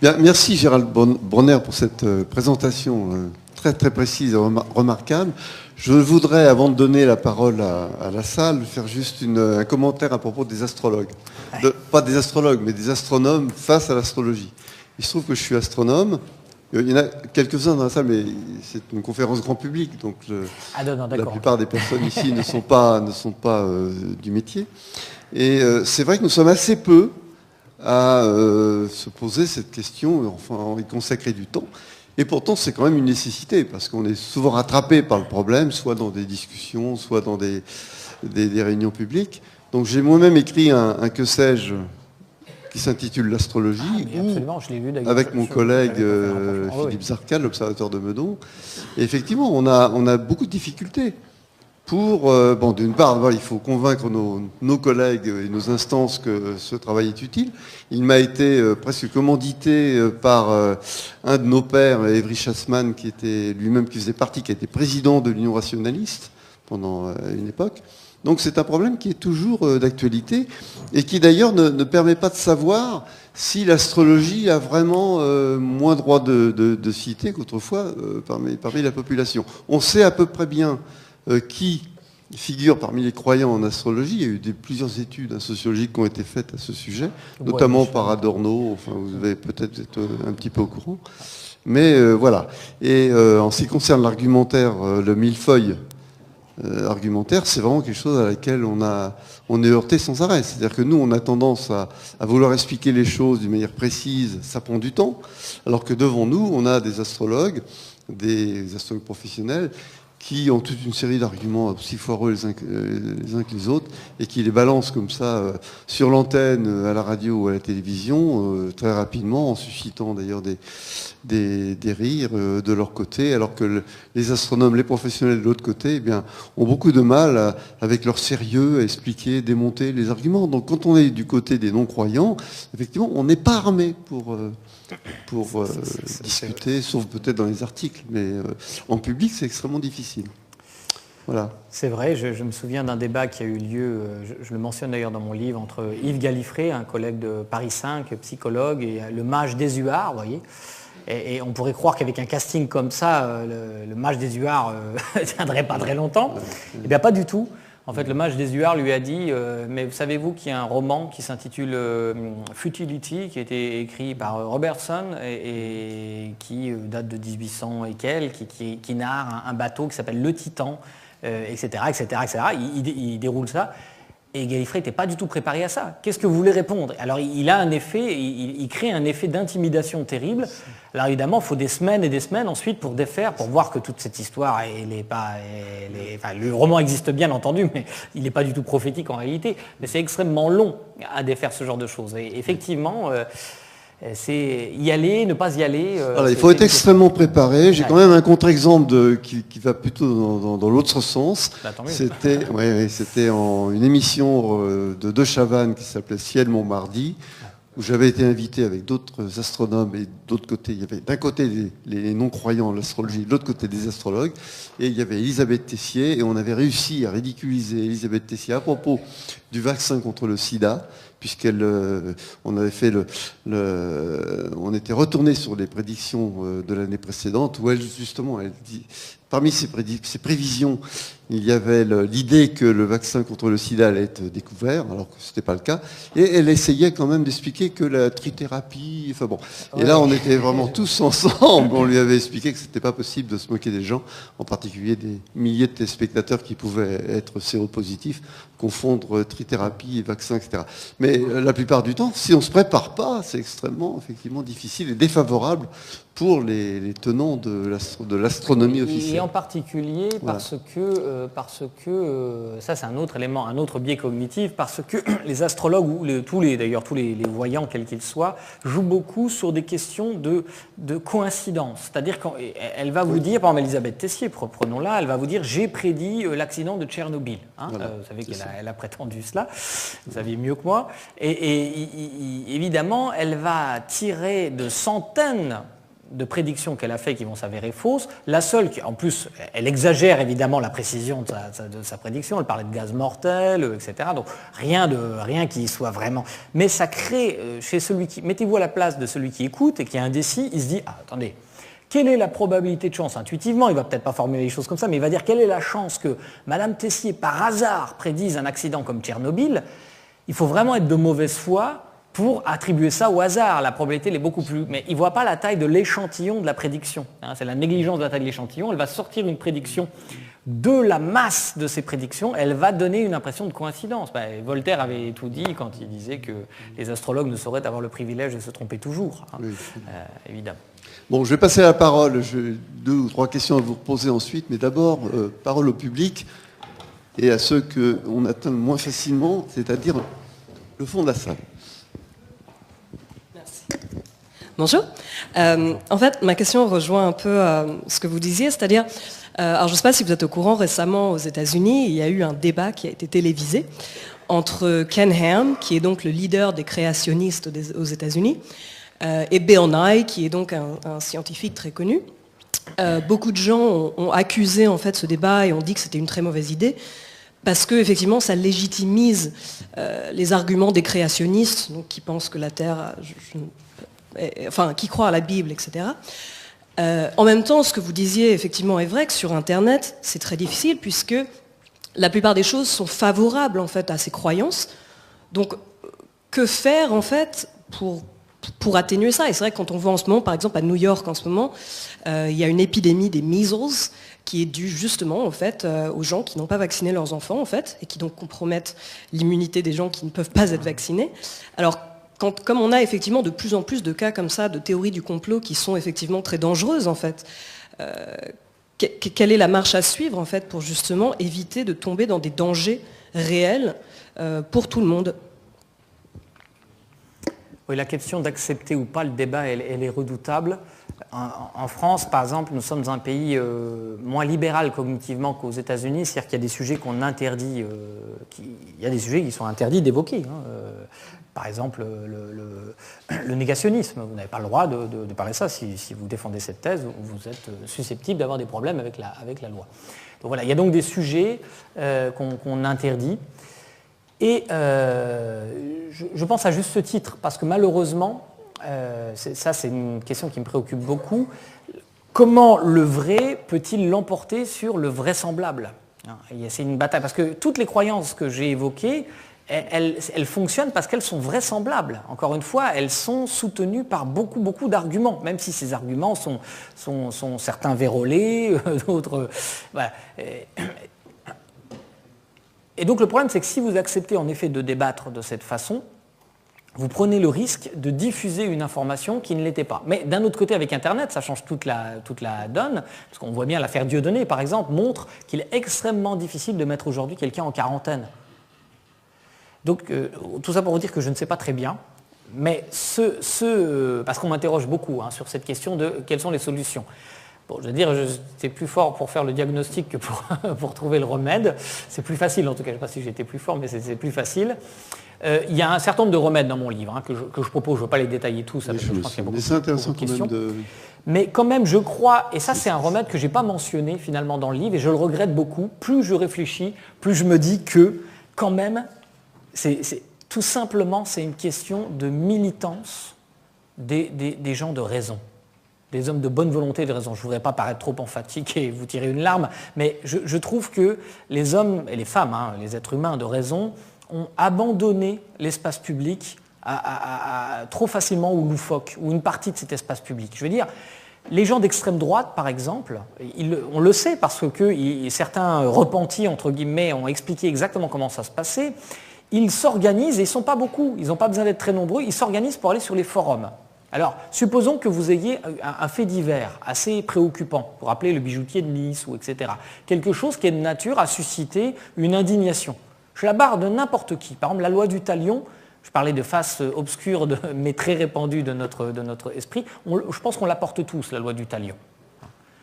Bien, merci Gérald Bronner pour cette présentation très très précise et remarquable. Je voudrais, avant de donner la parole à la salle, faire juste un commentaire à propos des astrologues. Pas des astrologues, mais des astronomes face à l'astrologie. Il se trouve que je suis astronome. Il y en a quelques-uns dans la salle, mais c'est une conférence grand public, donc la plupart des personnes ici ne sont pas du métier. Et c'est vrai que nous sommes assez peu à se poser cette question, enfin y consacrer du temps. Et pourtant, c'est quand même une nécessité, parce qu'on est souvent rattrapé par le problème, soit dans des discussions, soit dans des réunions publiques. Donc j'ai moi-même écrit un que sais-je qui s'intitule L'astrologie, absolument, je l'ai lu d'ailleurs. Avec mon collègue Philippe Zarcal, l'observateur de Meudon. Et effectivement, on a beaucoup de difficultés. D'une part, il faut convaincre nos collègues et nos instances que ce travail est utile. Il m'a été presque commandité par un de nos pairs, Évry Chassman, qui était président de l'Union rationaliste pendant une époque. Donc c'est un problème qui est toujours d'actualité et qui d'ailleurs ne permet pas de savoir si l'astrologie a vraiment moins droit de citer qu'autrefois parmi la population. On sait à peu près bien qui figure parmi les croyants en astrologie. Il y a eu plusieurs études sociologiques qui ont été faites à ce sujet, notamment par Adorno. Enfin, vous devez peut-être être un petit peu au courant. Mais voilà. Et en ce qui concerne l'argumentaire, le millefeuille argumentaire, c'est vraiment quelque chose à laquelle on est heurté sans arrêt. C'est-à-dire que nous, on a tendance à vouloir expliquer les choses d'une manière précise, ça prend du temps, alors que devant nous, on a des astrologues professionnels, qui ont toute une série d'arguments aussi foireux les uns que les autres, et qui les balancent comme ça sur l'antenne, à la radio ou à la télévision, très rapidement, en suscitant d'ailleurs des rires de leur côté, alors que les astronomes, les professionnels de l'autre côté, eh bien, ont beaucoup de mal avec leur sérieux à expliquer, démonter les arguments. Donc quand on est du côté des non-croyants, effectivement, on n'est pas armé pour discuter, sauf peut-être dans les articles, mais en public, c'est extrêmement difficile. Voilà. C'est vrai, je me souviens d'un débat qui a eu lieu, je le mentionne d'ailleurs dans mon livre, entre Yves Gallifrey, un collègue de Paris 5, psychologue, et le mage Désuard, vous voyez. Et on pourrait croire qu'avec un casting comme ça, le mage Désuard ne tiendrait pas très longtemps. Eh bien, pas du tout. En fait, le mage Désuard lui a dit mais savez-vous qu'il y a un roman qui s'intitule Futility, qui a été écrit par Robertson et qui date de 1800 et quelques, qui narre un bateau qui s'appelle le Titan, etc., etc., etc. Il déroule ça. Et Gallifrey n'était pas du tout préparé à ça. Qu'est-ce que vous voulez répondre? Alors il a un effet, il crée un effet d'intimidation terrible. Alors évidemment, il faut des semaines et des semaines ensuite pour défaire, pour voir que toute cette histoire, le roman existe bien entendu, mais il n'est pas du tout prophétique en réalité. Mais c'est extrêmement long à défaire ce genre de choses. Et effectivement, c'est y aller, ne pas y aller. Alors, il faut être extrêmement préparé. J'ai quand même un contre-exemple qui va plutôt dans l'autre sens. C'était une émission de Chavannes qui s'appelait Ciel Montmardi, où j'avais été invité avec d'autres astronomes, et d'autre côté, il y avait d'un côté les non-croyants en l'astrologie, de l'autre côté des astrologues, et il y avait Elisabeth Tessier, et on avait réussi à ridiculiser Elisabeth Tessier à propos du vaccin contre le sida, puisqu'on avait fait on était retourné sur les prédictions de l'année précédente, où elle dit, parmi ces prévisions, il y avait l'idée que le vaccin contre le sida allait être découvert, alors que ce n'était pas le cas. Et elle essayait quand même d'expliquer que la trithérapie... Enfin bon. Et là, on était vraiment tous ensemble. On lui avait expliqué que ce n'était pas possible de se moquer des gens, en particulier des milliers de téléspectateurs qui pouvaient être séropositifs, confondre trithérapie et vaccin, etc. Mais la plupart du temps, si on ne se prépare pas, c'est extrêmement, effectivement, difficile et défavorable pour les tenants de l'astronomie officielle. Et en particulier parce que ça c'est un autre élément, un autre biais cognitif, parce que les astrologues ou tous les voyants, quels qu'ils soient, jouent beaucoup sur des questions de coïncidence. C'est-à-dire qu'elle va vous dire, par exemple Elisabeth Tessier, prenons-la, elle va vous dire j'ai prédit l'accident de Tchernobyl. Voilà, vous savez qu'elle a prétendu cela, vous saviez mieux que moi. Et évidemment, elle va tirer de centaines de prédictions qu'elle a fait qui vont s'avérer fausses. La seule, en plus, elle exagère évidemment la précision de sa prédiction, elle parlait de gaz mortel, etc. Donc rien qui soit vraiment... Mais ça crée chez celui qui... Mettez-vous à la place de celui qui écoute et qui est indécis, il se dit, ah, attendez, quelle est la probabilité de chance? Intuitivement, il ne va peut-être pas formuler les choses comme ça, mais il va dire quelle est la chance que Madame Tessier, par hasard, prédise un accident comme Tchernobyl. Il faut vraiment être de mauvaise foi pour attribuer ça au hasard. La probabilité elle est beaucoup plus... Mais il ne voit pas la taille de l'échantillon de la prédiction. C'est la négligence de la taille de l'échantillon. Elle va sortir une prédiction de la masse de ces prédictions. Elle va donner une impression de coïncidence. Voltaire avait tout dit quand il disait que les astrologues ne sauraient avoir le privilège de se tromper toujours. Oui. Évidemment. Bon, je vais passer la parole. J'ai 2 ou 3 questions à vous poser ensuite. Mais d'abord, parole au public et à ceux qu'on atteint moins facilement, c'est-à-dire le fond de la salle. Bonjour. En fait, ma question rejoint un peu ce que vous disiez, c'est-à-dire, alors je ne sais pas si vous êtes au courant, récemment aux États-Unis, il y a eu un débat qui a été télévisé entre Ken Ham, qui est donc le leader des créationnistes aux États-Unis, et Bill Nye, qui est donc un scientifique très connu. Beaucoup de gens ont accusé en fait ce débat et ont dit que c'était une très mauvaise idée, parce que effectivement, ça légitimise les arguments des créationnistes, donc qui pensent que la Terre, qui croient à la Bible, etc. En même temps, ce que vous disiez effectivement est vrai que sur Internet, c'est très difficile puisque la plupart des choses sont favorables en fait à ces croyances. Donc, que faire en fait pour atténuer ça? Et c'est vrai que quand on voit en ce moment, par exemple à New York en ce moment, il y a une épidémie des measles qui est due justement en fait aux gens qui n'ont pas vacciné leurs enfants en fait et qui donc compromettent l'immunité des gens qui ne peuvent pas être vaccinés. Alors comme on a effectivement de plus en plus de cas comme ça, de théories du complot qui sont effectivement très dangereuses en fait, quelle est la marche à suivre en fait pour justement éviter de tomber dans des dangers réels pour tout le monde? Oui, la question d'accepter ou pas le débat, elle est redoutable. En France, par exemple, nous sommes un pays moins libéral cognitivement qu'aux États-Unis, c'est-à-dire qu'il y a des sujets qu'on interdit, il y a des sujets qui sont interdits d'évoquer. Par exemple, le négationnisme. Vous n'avez pas le droit de parler de ça. Si vous défendez cette thèse, vous êtes susceptible d'avoir des problèmes avec la loi. Donc voilà, il y a donc des sujets qu'on interdit. Et je pense à juste ce titre, parce que malheureusement, ça c'est une question qui me préoccupe beaucoup, comment le vrai peut-il l'emporter sur le vraisemblable? C'est une bataille, parce que toutes les croyances que j'ai évoquées, elles fonctionnent parce qu'elles sont vraisemblables. Encore une fois, elles sont soutenues par beaucoup d'arguments, même si ces arguments sont certains vérolés, d'autres... Voilà. Et donc le problème, c'est que si vous acceptez en effet de débattre de cette façon, vous prenez le risque de diffuser une information qui ne l'était pas. Mais d'un autre côté, avec Internet, ça change toute la donne, parce qu'on voit bien l'affaire Dieudonné, par exemple, montre qu'il est extrêmement difficile de mettre aujourd'hui quelqu'un en quarantaine. Donc tout ça pour vous dire que je ne sais pas très bien, mais parce qu'on m'interroge beaucoup sur cette question de quelles sont les solutions. Bon, je veux dire, j'étais plus fort pour faire le diagnostic que pour trouver le remède. C'est plus facile, en tout cas, je ne sais pas si j'étais plus fort, mais c'est plus facile. Il y a un certain nombre de remèdes dans mon livre que je propose, je ne veux pas les détailler tous, parce que je pense qu'il y a beaucoup de questions. Mais quand même, je crois, et ça c'est un remède que je n'ai pas mentionné finalement dans le livre, et je le regrette beaucoup, plus je réfléchis, plus je me dis que quand même, tout simplement, c'est une question de militance des gens de raison, des hommes de bonne volonté et de raison. Je ne voudrais pas paraître trop emphatique et vous tirer une larme, mais je trouve que les hommes et les femmes, les êtres humains de raison, ont abandonné l'espace public trop facilement ou loufoque, ou une partie de cet espace public. Je veux dire, les gens d'extrême droite, par exemple, on le sait parce que certains repentis, entre guillemets, ont expliqué exactement comment ça se passait. Ils s'organisent, et ils ne sont pas beaucoup, ils n'ont pas besoin d'être très nombreux, ils s'organisent pour aller sur les forums. Alors, supposons que vous ayez un fait divers assez préoccupant, pour rappeler le bijoutier de Nice, ou etc. Quelque chose qui est de nature à susciter une indignation. Je la barre de n'importe qui. Par exemple, la loi du talion, je parlais de face obscure, mais très répandue de notre esprit, je pense qu'on la porte tous, la loi du talion.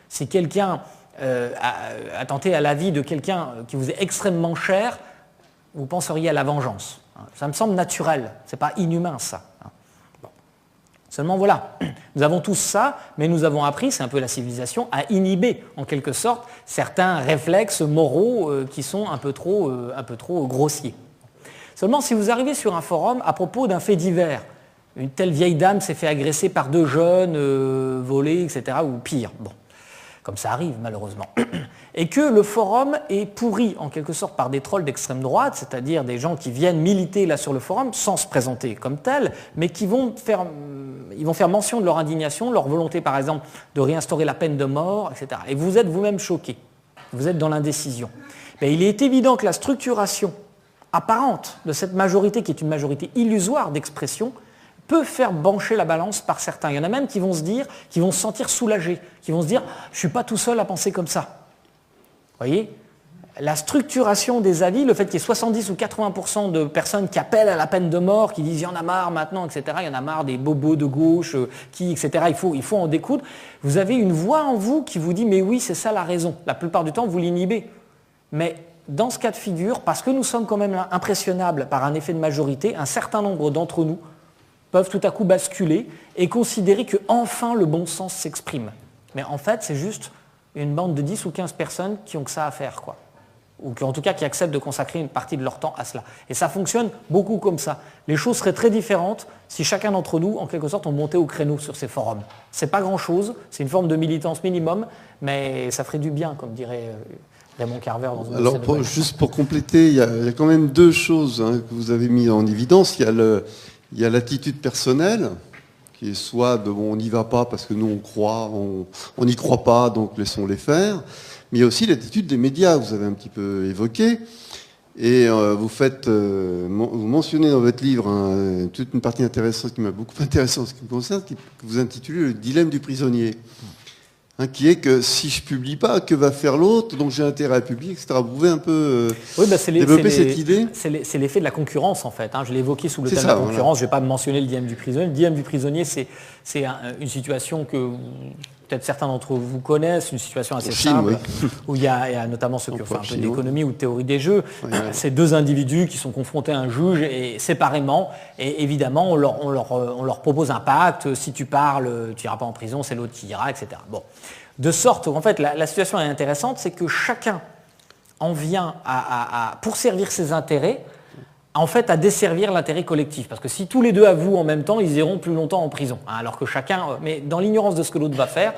Si quelqu'un a tenté à la vie de quelqu'un qui vous est extrêmement cher, vous penseriez à la vengeance. Ça me semble naturel, ce n'est pas inhumain ça. Bon. Seulement voilà, nous avons tous ça, mais nous avons appris, c'est un peu la civilisation, à inhiber en quelque sorte certains réflexes moraux qui sont un peu trop grossiers. Seulement si vous arrivez sur un forum à propos d'un fait divers, une telle vieille dame s'est fait agresser par 2 jeunes, volés, etc., ou pire, bon, comme ça arrive malheureusement, et que le forum est pourri en quelque sorte par des trolls d'extrême droite, c'est-à-dire des gens qui viennent militer là sur le forum sans se présenter comme tels, mais qui vont faire mention de leur indignation, leur volonté par exemple de réinstaurer la peine de mort, etc. Et vous êtes vous-même choqué, vous êtes dans l'indécision. Mais il est évident que la structuration apparente de cette majorité, qui est une majorité illusoire d'expression, peut faire pencher la balance par certains. Il y en a même qui vont se sentir soulagés, qui vont se dire « je ne suis pas tout seul à penser comme ça ». Vous voyez, la structuration des avis, le fait qu'il y ait 70 ou 80% de personnes qui appellent à la peine de mort, qui disent « il y en a marre maintenant », etc., il y en a marre des bobos de gauche, etc., il faut en découdre. Vous avez une voix en vous qui vous dit « mais oui, c'est ça la raison ». La plupart du temps, vous l'inhibez. Mais dans ce cas de figure, parce que nous sommes quand même impressionnables par un effet de majorité, un certain nombre d'entre nous peuvent tout à coup basculer et considérer que enfin le bon sens s'exprime. Mais en fait, c'est juste une bande de 10 ou 15 personnes qui ont que ça à faire, quoi. Ou qui, en tout cas qui acceptent de consacrer une partie de leur temps à cela. Et ça fonctionne beaucoup comme ça. Les choses seraient très différentes si chacun d'entre nous, en quelque sorte, on montait au créneau sur ces forums. C'est pas grand-chose, c'est une forme de militance minimum, mais ça ferait du bien, comme dirait Raymond Carver dans une Alors, juste pour compléter, il y a quand même 2 choses que vous avez mis en évidence. Il y a l'attitude personnelle, qui est soit de bon, on n'y va pas parce que nous on croit, on n'y croit pas, donc laissons-les faire. Mais il y a aussi l'attitude des médias, vous avez un petit peu évoqué. Et vous mentionnez dans votre livre toute une partie intéressante qui m'a beaucoup intéressé en ce qui me concerne, que vous intitulez le dilemme du prisonnier. Qui est que si je ne publie pas, que va faire l'autre, donc j'ai intérêt à publier, etc. Vous pouvez un peu développer cette idée ? C'est l'effet de la concurrence, en fait. Je l'ai évoqué sous le thème de la concurrence. Voilà. Je ne vais pas mentionner le dilemme du prisonnier. Le dilemme du prisonnier, c'est une situation que peut-être certains d'entre vous connaissent, une situation assez simple, où il y a notamment ceux qui ont fait un peu d'économie ou de théorie des jeux. C'est 2 individus qui sont confrontés à un juge et séparément, et évidemment, on leur propose un pacte. Si tu parles, tu n'iras pas en prison, c'est l'autre qui ira, etc. Bon. De sorte qu'en fait, la situation est intéressante, c'est que chacun en vient pour servir ses intérêts, en fait, à desservir l'intérêt collectif. Parce que si tous les 2 avouent en même temps, ils iront plus longtemps en prison. Alors que chacun, mais dans l'ignorance de ce que l'autre va faire,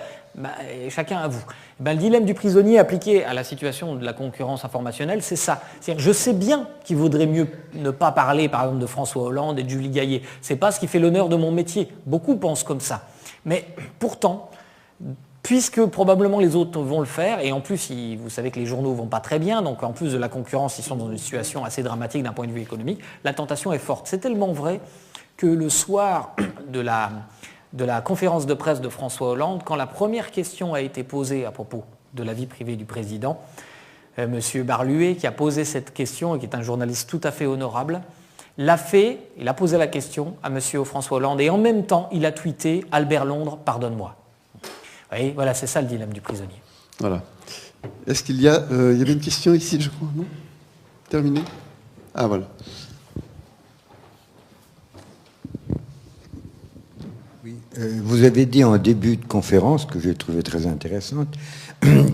chacun avoue. Le dilemme du prisonnier appliqué à la situation de la concurrence informationnelle, c'est ça. C'est-à-dire, je sais bien qu'il vaudrait mieux ne pas parler, par exemple, de François Hollande et de Julie Gaillet. C'est pas ce qui fait l'honneur de mon métier. Beaucoup pensent comme ça. Mais pourtant, puisque probablement les autres vont le faire, et en plus, vous savez que les journaux ne vont pas très bien, donc en plus de la concurrence, ils sont dans une situation assez dramatique d'un point de vue économique, la tentation est forte. C'est tellement vrai que le soir de la conférence de presse de François Hollande, quand la première question a été posée à propos de la vie privée du président, M. Barluet, qui a posé cette question et qui est un journaliste tout à fait honorable, il a posé la question à M. François Hollande, et en même temps, il a tweeté « Albert Londres, pardonne-moi ». Oui, voilà, c'est ça le dilemme du prisonnier. Voilà. Est-ce qu'il y a... il y avait une question ici, je crois, non ? Terminé ? Ah, voilà. Oui, vous avez dit en début de conférence, que j'ai trouvé très intéressante,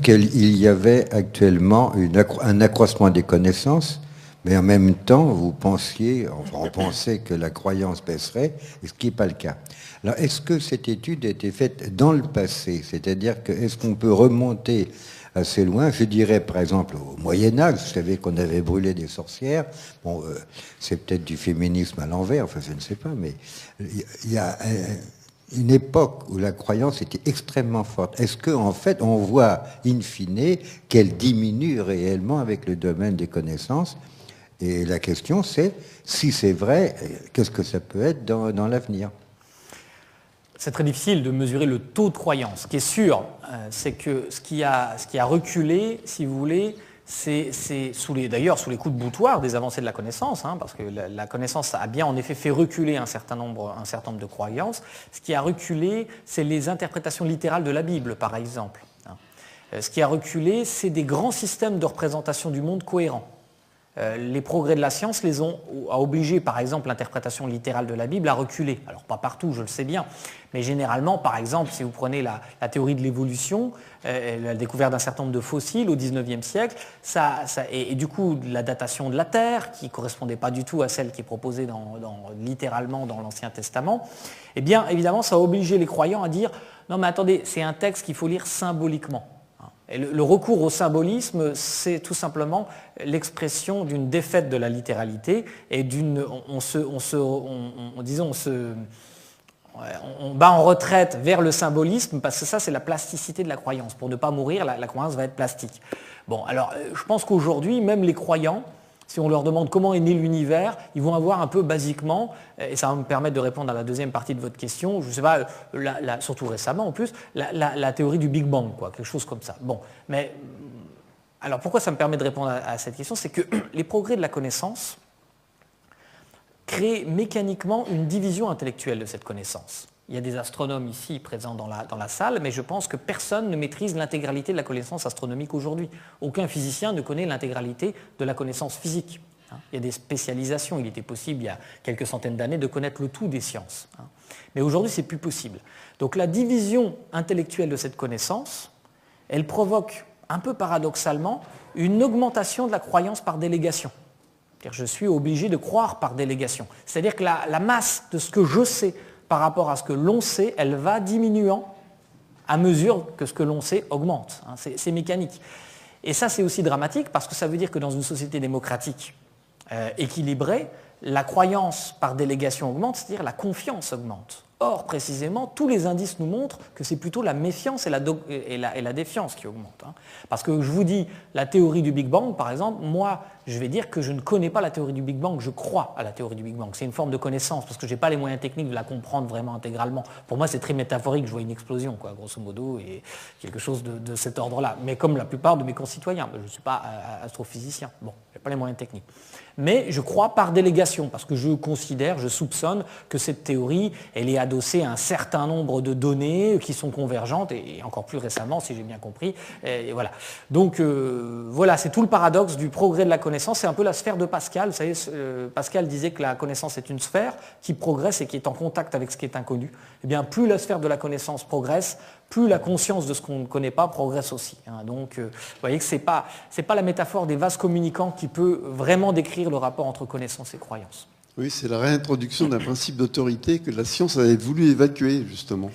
qu'il y avait actuellement un accroissement des connaissances, Mais en même temps, vous pensiez, enfin, on pensait que la croyance baisserait, ce qui n'est pas le cas. Alors, est-ce que cette étude a été faite dans le passé? C'est-à-dire que est-ce qu'on peut remonter assez loin? Je dirais, par exemple, au Moyen-Âge, vous savez qu'on avait brûlé des sorcières. Bon, c'est peut-être du féminisme à l'envers, enfin, je ne sais pas, mais il y a une époque où la croyance était extrêmement forte. Est-ce qu'en fait, on voit, in fine, qu'elle diminue réellement avec le domaine des connaissances? Et la question, c'est, si c'est vrai, qu'est-ce que ça peut être dans l'avenir? C'est très difficile de mesurer le taux de croyance. Ce qui est sûr, c'est que ce qui a reculé, si vous voulez, c'est d'ailleurs sous les coups de boutoir des avancées de la connaissance, hein, parce que la connaissance a bien en effet fait reculer un certain nombre de croyances. Ce qui a reculé, c'est les interprétations littérales de la Bible, par exemple. Ce qui a reculé, c'est des grands systèmes de représentation du monde cohérents. Les progrès de la science a obligé, par exemple, l'interprétation littérale de la Bible à reculer. Alors pas partout, je le sais bien, mais généralement, par exemple, si vous prenez la théorie de l'évolution, la découverte d'un certain nombre de fossiles au XIXe siècle, et du coup la datation de la Terre, qui ne correspondait pas du tout à celle qui est proposée littéralement dans l'Ancien Testament, eh bien évidemment ça a obligé les croyants à dire « Non mais attendez, c'est un texte qu'il faut lire symboliquement ». Et le recours au symbolisme, c'est tout simplement l'expression d'une défaite de la littéralité et on bat en retraite vers le symbolisme parce que ça, c'est la plasticité de la croyance. Pour ne pas mourir, la croyance va être plastique. Bon, alors, je pense qu'aujourd'hui, même les croyants, si on leur demande comment est né l'univers, ils vont avoir un peu basiquement, et ça va me permettre de répondre à la deuxième partie de votre question, je ne sais pas, surtout récemment en plus, la théorie du Big Bang, quoi, quelque chose comme ça. Bon, mais alors pourquoi ça me permet de répondre à cette question? C'est que les progrès de la connaissance créent mécaniquement une division intellectuelle de cette connaissance. Il y a des astronomes ici présents dans la salle, mais je pense que personne ne maîtrise l'intégralité de la connaissance astronomique aujourd'hui. Aucun physicien ne connaît l'intégralité de la connaissance physique. Il y a des spécialisations. Il était possible, il y a quelques centaines d'années, de connaître le tout des sciences. Mais aujourd'hui, ce n'est plus possible. Donc la division intellectuelle de cette connaissance, elle provoque, un peu paradoxalement, une augmentation de la croyance par délégation. C'est-à-dire, je suis obligé de croire par délégation. C'est-à-dire que la masse de ce que je sais par rapport à ce que l'on sait, elle va diminuant à mesure que ce que l'on sait augmente. C'est mécanique. Et ça, c'est aussi dramatique parce que ça veut dire que dans une société démocratique équilibrée, la croyance par délégation augmente, c'est-à-dire la confiance augmente. Or, précisément, tous les indices nous montrent que c'est plutôt la méfiance et la défiance qui augmentent. Parce que je vous dis, la théorie du Big Bang, par exemple, moi, je vais dire que je ne connais pas la théorie du Big Bang, je crois à la théorie du Big Bang. C'est une forme de connaissance, parce que je n'ai pas les moyens techniques de la comprendre vraiment intégralement. Pour moi, c'est très métaphorique, je vois une explosion, quoi, grosso modo, et quelque chose de cet ordre-là. Mais comme la plupart de mes concitoyens, je ne suis pas astrophysicien, bon, je n'ai pas les moyens techniques. Mais je crois par délégation, parce que je considère, je soupçonne que cette théorie, elle est adossée à un certain nombre de données qui sont convergentes, et encore plus récemment, si j'ai bien compris. Et voilà. Donc voilà, c'est tout le paradoxe du progrès de la connaissance. C'est un peu la sphère de Pascal. Vous savez, Pascal disait que la connaissance est une sphère qui progresse et qui est en contact avec ce qui est inconnu. Eh bien, plus la sphère de la connaissance progresse, plus la conscience de ce qu'on ne connaît pas progresse aussi. Donc, vous voyez que ce n'est pas la métaphore des vases communicants qui peut vraiment décrire le rapport entre connaissance et croyance. Oui, c'est la réintroduction d'un principe d'autorité que la science avait voulu évacuer, justement.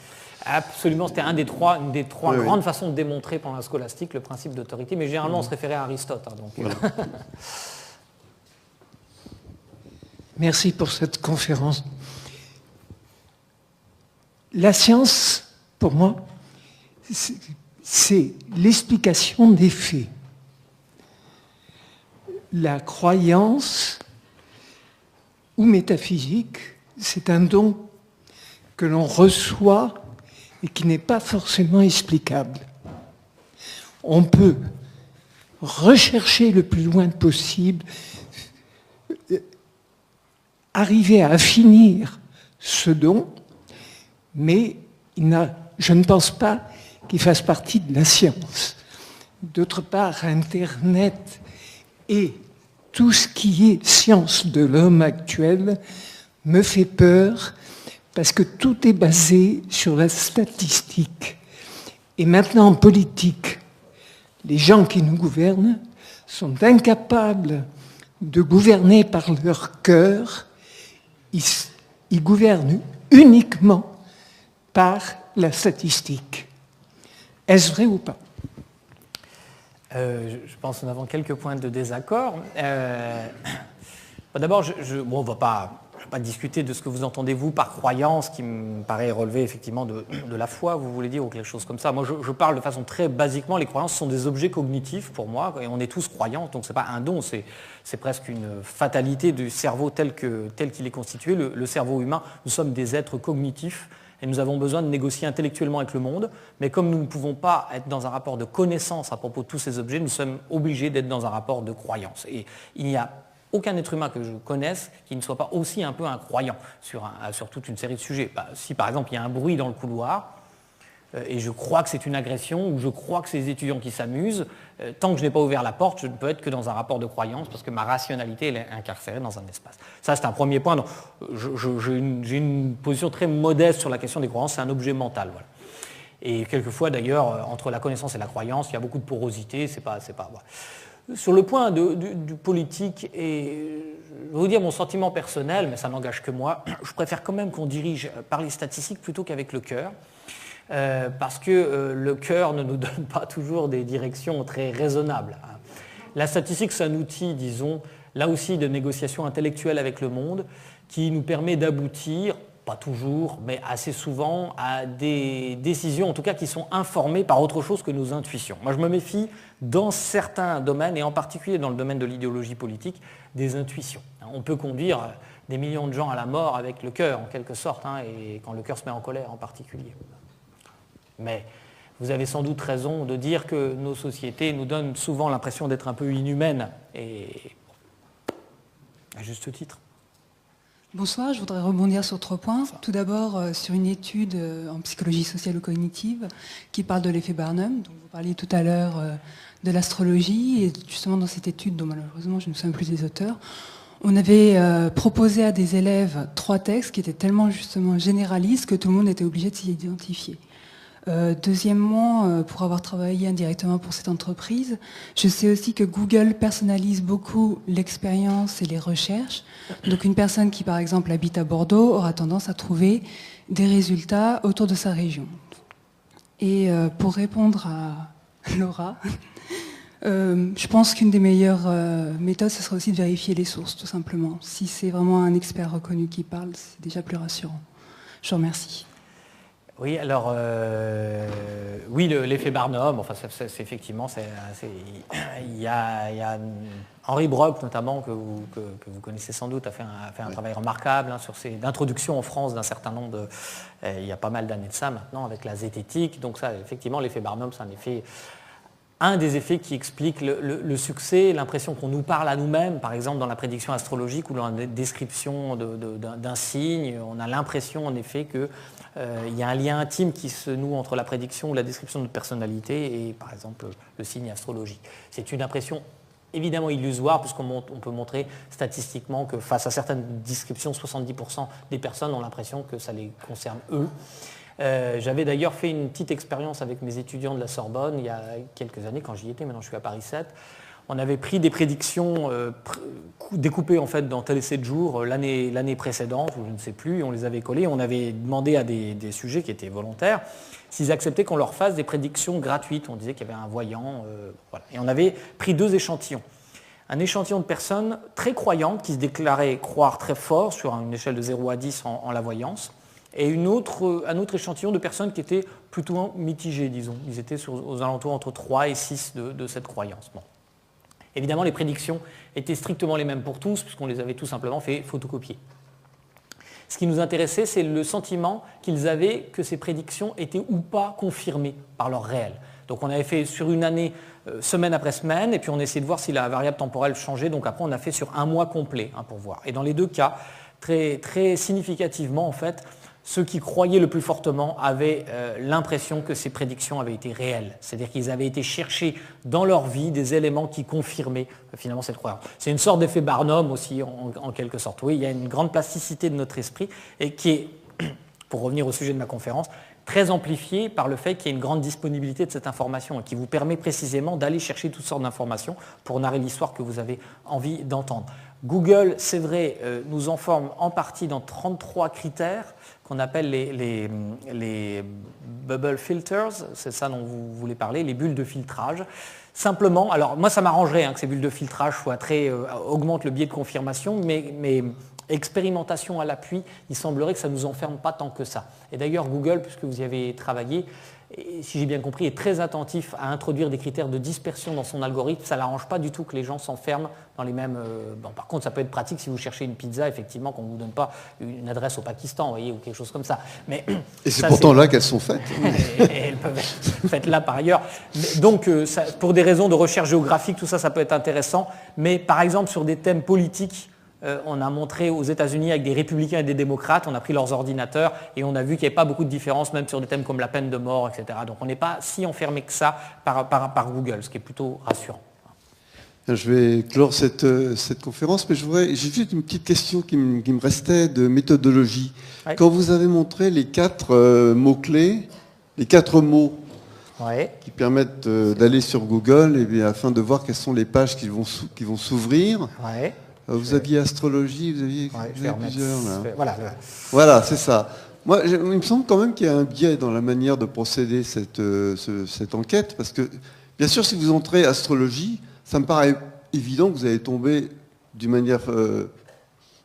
Absolument, c'était une des trois grandes façons de démontrer pendant la scolastique le principe d'autorité, mais généralement on se référait à Aristote. Donc, voilà. Merci pour cette conférence. La science, pour moi, c'est l'explication des faits. La croyance ou métaphysique, c'est un don que l'on reçoit et qui n'est pas forcément explicable. On peut rechercher le plus loin possible, arriver à finir ce don, mais je ne pense pas qu'il fasse partie de la science. D'autre part, Internet et tout ce qui est science de l'homme actuel me fait peur parce que tout est basé sur la statistique. Et maintenant, en politique, les gens qui nous gouvernent sont incapables de gouverner par leur cœur, ils gouvernent uniquement par la statistique. Est-ce vrai ou pas? Je pense que nous avons quelques points de désaccord. D'abord, on ne va pas discuter de ce que vous entendez, vous, par croyance, qui me paraît relever effectivement de la foi, vous voulez dire, ou quelque chose comme ça. Moi, je parle de façon très basiquement, les croyances sont des objets cognitifs pour moi, et on est tous croyants, donc ce n'est pas un don, c'est presque une fatalité du cerveau tel qu'il est constitué. Le cerveau humain, nous sommes des êtres cognitifs, et nous avons besoin de négocier intellectuellement avec le monde, mais comme nous ne pouvons pas être dans un rapport de connaissance à propos de tous ces objets, nous sommes obligés d'être dans un rapport de croyance. Et il n'y a aucun être humain que je connaisse qui ne soit pas aussi un peu un croyant sur toute une série de sujets. Si par exemple il y a un bruit dans le couloir, et je crois que c'est une agression, ou je crois que c'est les étudiants qui s'amusent, tant que je n'ai pas ouvert la porte, je ne peux être que dans un rapport de croyance, parce que ma rationalité elle est incarcérée dans un espace. Ça, c'est un premier point. Donc, j'ai une position très modeste sur la question des croyances, c'est un objet mental. Voilà. Et quelquefois, d'ailleurs, entre la connaissance et la croyance, il y a beaucoup de porosité, c'est pas voilà. Sur le point du politique, et je vais vous dire mon sentiment personnel, mais ça n'engage que moi, je préfère quand même qu'on dirige par les statistiques plutôt qu'avec le cœur. Parce que le cœur ne nous donne pas toujours des directions très raisonnables. La statistique, c'est un outil, disons, là aussi de négociation intellectuelle avec le monde, qui nous permet d'aboutir, pas toujours, mais assez souvent, à des décisions, en tout cas qui sont informées par autre chose que nos intuitions. Moi, je me méfie, dans certains domaines, et en particulier dans le domaine de l'idéologie politique, des intuitions. On peut conduire des millions de gens à la mort avec le cœur, en quelque sorte, et quand le cœur se met en colère en particulier. Mais vous avez sans doute raison de dire que nos sociétés nous donnent souvent l'impression d'être un peu inhumaines, et à juste titre. Bonsoir, je voudrais rebondir sur 3 points. Tout d'abord, sur une étude en psychologie sociale ou cognitive qui parle de l'effet Barnum, dont vous parliez tout à l'heure de l'astrologie, et justement dans cette étude, dont malheureusement je ne me souviens plus des auteurs, on avait proposé à des élèves 3 textes qui étaient tellement justement généralistes que tout le monde était obligé de s'y identifier. Deuxièmement, pour avoir travaillé indirectement pour cette entreprise, je sais aussi que Google personnalise beaucoup l'expérience et les recherches. Donc une personne qui, par exemple, habite à Bordeaux aura tendance à trouver des résultats autour de sa région. Et pour répondre à Laura, je pense qu'une des meilleures méthodes, ce serait aussi de vérifier les sources, tout simplement. Si c'est vraiment un expert reconnu qui parle, c'est déjà plus rassurant. Je vous remercie. Oui, alors, oui, l'effet Barnum, enfin, c'est effectivement, il y a Henri Brock, notamment, que vous connaissez sans doute, a fait un travail remarquable sur d'introduction en France d'un certain nombre il y a pas mal d'années de ça maintenant, avec la zététique. Donc ça, effectivement, l'effet Barnum, c'est un des effets qui explique le succès, l'impression qu'on nous parle à nous-mêmes, par exemple dans la prédiction astrologique ou dans la description d'un signe, on a l'impression en effet qu'il y a un lien intime qui se noue entre la prédiction ou la description de notre personnalité et par exemple le signe astrologique. C'est une impression évidemment illusoire puisqu'on peut montrer statistiquement que face à certaines descriptions, 70% des personnes ont l'impression que ça les concerne eux. J'avais d'ailleurs fait une petite expérience avec mes étudiants de la Sorbonne il y a quelques années, quand j'y étais, maintenant je suis à Paris 7. On avait pris des prédictions découpées en fait dans tel et 7 jours l'année précédente, ou je ne sais plus, et on les avait collées. On avait demandé à des sujets qui étaient volontaires s'ils acceptaient qu'on leur fasse des prédictions gratuites. On disait qu'il y avait un voyant, voilà. Et on avait pris 2 échantillons. Un échantillon de personnes très croyantes qui se déclaraient croire très fort sur une échelle de 0 à 10 en la voyance, et un autre échantillon de personnes qui étaient plutôt mitigées, disons. Ils étaient aux alentours entre 3 et 6 de cette croyance. Bon. Évidemment, les prédictions étaient strictement les mêmes pour tous, puisqu'on les avait tout simplement fait photocopier. Ce qui nous intéressait, c'est le sentiment qu'ils avaient que ces prédictions étaient ou pas confirmées par leur réel. Donc on avait fait sur une année, semaine après semaine, et puis on essayait de voir si la variable temporelle changeait. Donc après, on a fait sur un mois complet pour voir. Et dans les 2 cas, très, très significativement, en fait, ceux qui croyaient le plus fortement avaient l'impression que ces prédictions avaient été réelles. C'est-à-dire qu'ils avaient été chercher dans leur vie des éléments qui confirmaient finalement cette croyance. C'est une sorte d'effet Barnum aussi, en quelque sorte. Oui, il y a une grande plasticité de notre esprit et qui est, pour revenir au sujet de ma conférence, très amplifié par le fait qu'il y ait une grande disponibilité de cette information et qui vous permet précisément d'aller chercher toutes sortes d'informations pour narrer l'histoire que vous avez envie d'entendre. Google, c'est vrai, nous informe en partie dans 33 critères qu'on appelle les bubble filters, c'est ça dont vous voulez parler, les bulles de filtrage. Simplement, alors moi ça m'arrangerait que ces bulles de filtrage augmentent le biais de confirmation, mais expérimentation à l'appui, il semblerait que ça ne nous enferme pas tant que ça. Et d'ailleurs, Google, puisque vous y avez travaillé, et si j'ai bien compris, est très attentif à introduire des critères de dispersion dans son algorithme. Ça ne l'arrange pas du tout que les gens s'enferment dans les mêmes... Bon, par contre, ça peut être pratique si vous cherchez une pizza, effectivement, qu'on ne vous donne pas une adresse au Pakistan, vous voyez, ou quelque chose comme ça. Mais, et c'est pourtant là qu'elles sont faites. Et elles peuvent être faites là par ailleurs. Donc, pour des raisons de recherche géographique, tout ça, ça peut être intéressant. Mais par exemple, sur des thèmes politiques, on a montré aux États-Unis avec des républicains et des démocrates, on a pris leurs ordinateurs et on a vu qu'il n'y avait pas beaucoup de différence, même sur des thèmes comme la peine de mort, etc. Donc on n'est pas si enfermé que ça par Google, ce qui est plutôt rassurant. Je vais clore cette conférence, mais j'ai juste une petite question qui me restait de méthodologie. Ouais. Quand vous avez montré les 4 mots-clés, les 4 mots qui permettent d'aller sur Google et bien, afin de voir quelles sont les pages qui vont s'ouvrir, vous aviez astrologie, vous aviez plusieurs. Là. Voilà, c'est ça. Moi, il me semble quand même qu'il y a un biais dans la manière de procéder cette enquête, parce que, bien sûr, si vous entrez astrologie, ça me paraît évident que vous allez tomber d'une manière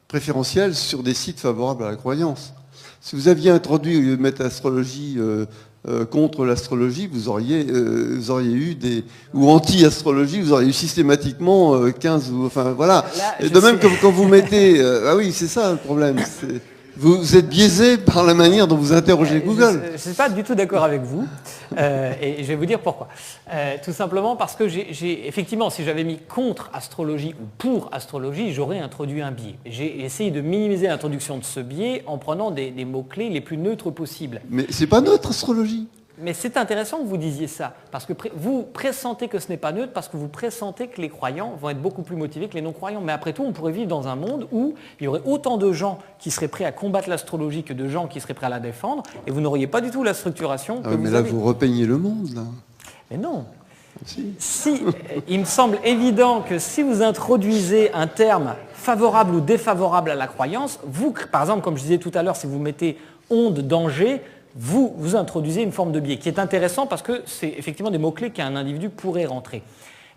préférentielle sur des sites favorables à la croyance. Si vous aviez introduit, au lieu de mettre astrologie contre l'astrologie, vous auriez eu ou anti-astrologie, vous auriez eu systématiquement 15 enfin voilà. Là, et de même que quand vous mettez, ah oui, c'est ça le problème. Vous êtes biaisé par la manière dont vous interrogez Google. Je ne suis pas du tout d'accord avec vous, et je vais vous dire pourquoi. Tout simplement parce que effectivement, si j'avais mis contre astrologie ou pour astrologie, j'aurais introduit un biais. J'ai essayé de minimiser l'introduction de ce biais en prenant des mots-clés les plus neutres possibles. Mais c'est pas neutre, astrologie. Mais c'est intéressant que vous disiez ça, parce que vous pressentez que ce n'est pas neutre, parce que vous pressentez que les croyants vont être beaucoup plus motivés que les non-croyants. Mais après tout, on pourrait vivre dans un monde où il y aurait autant de gens qui seraient prêts à combattre l'astrologie que de gens qui seraient prêts à la défendre, et vous n'auriez pas du tout la structuration que mais là, vous repeignez le monde, là. Mais non. Si, il me semble évident que si vous introduisez un terme favorable ou défavorable à la croyance, vous, par exemple, comme je disais tout à l'heure, si vous mettez onde, danger, vous introduisez une forme de biais qui est intéressant parce que c'est effectivement des mots-clés qu'un individu pourrait rentrer.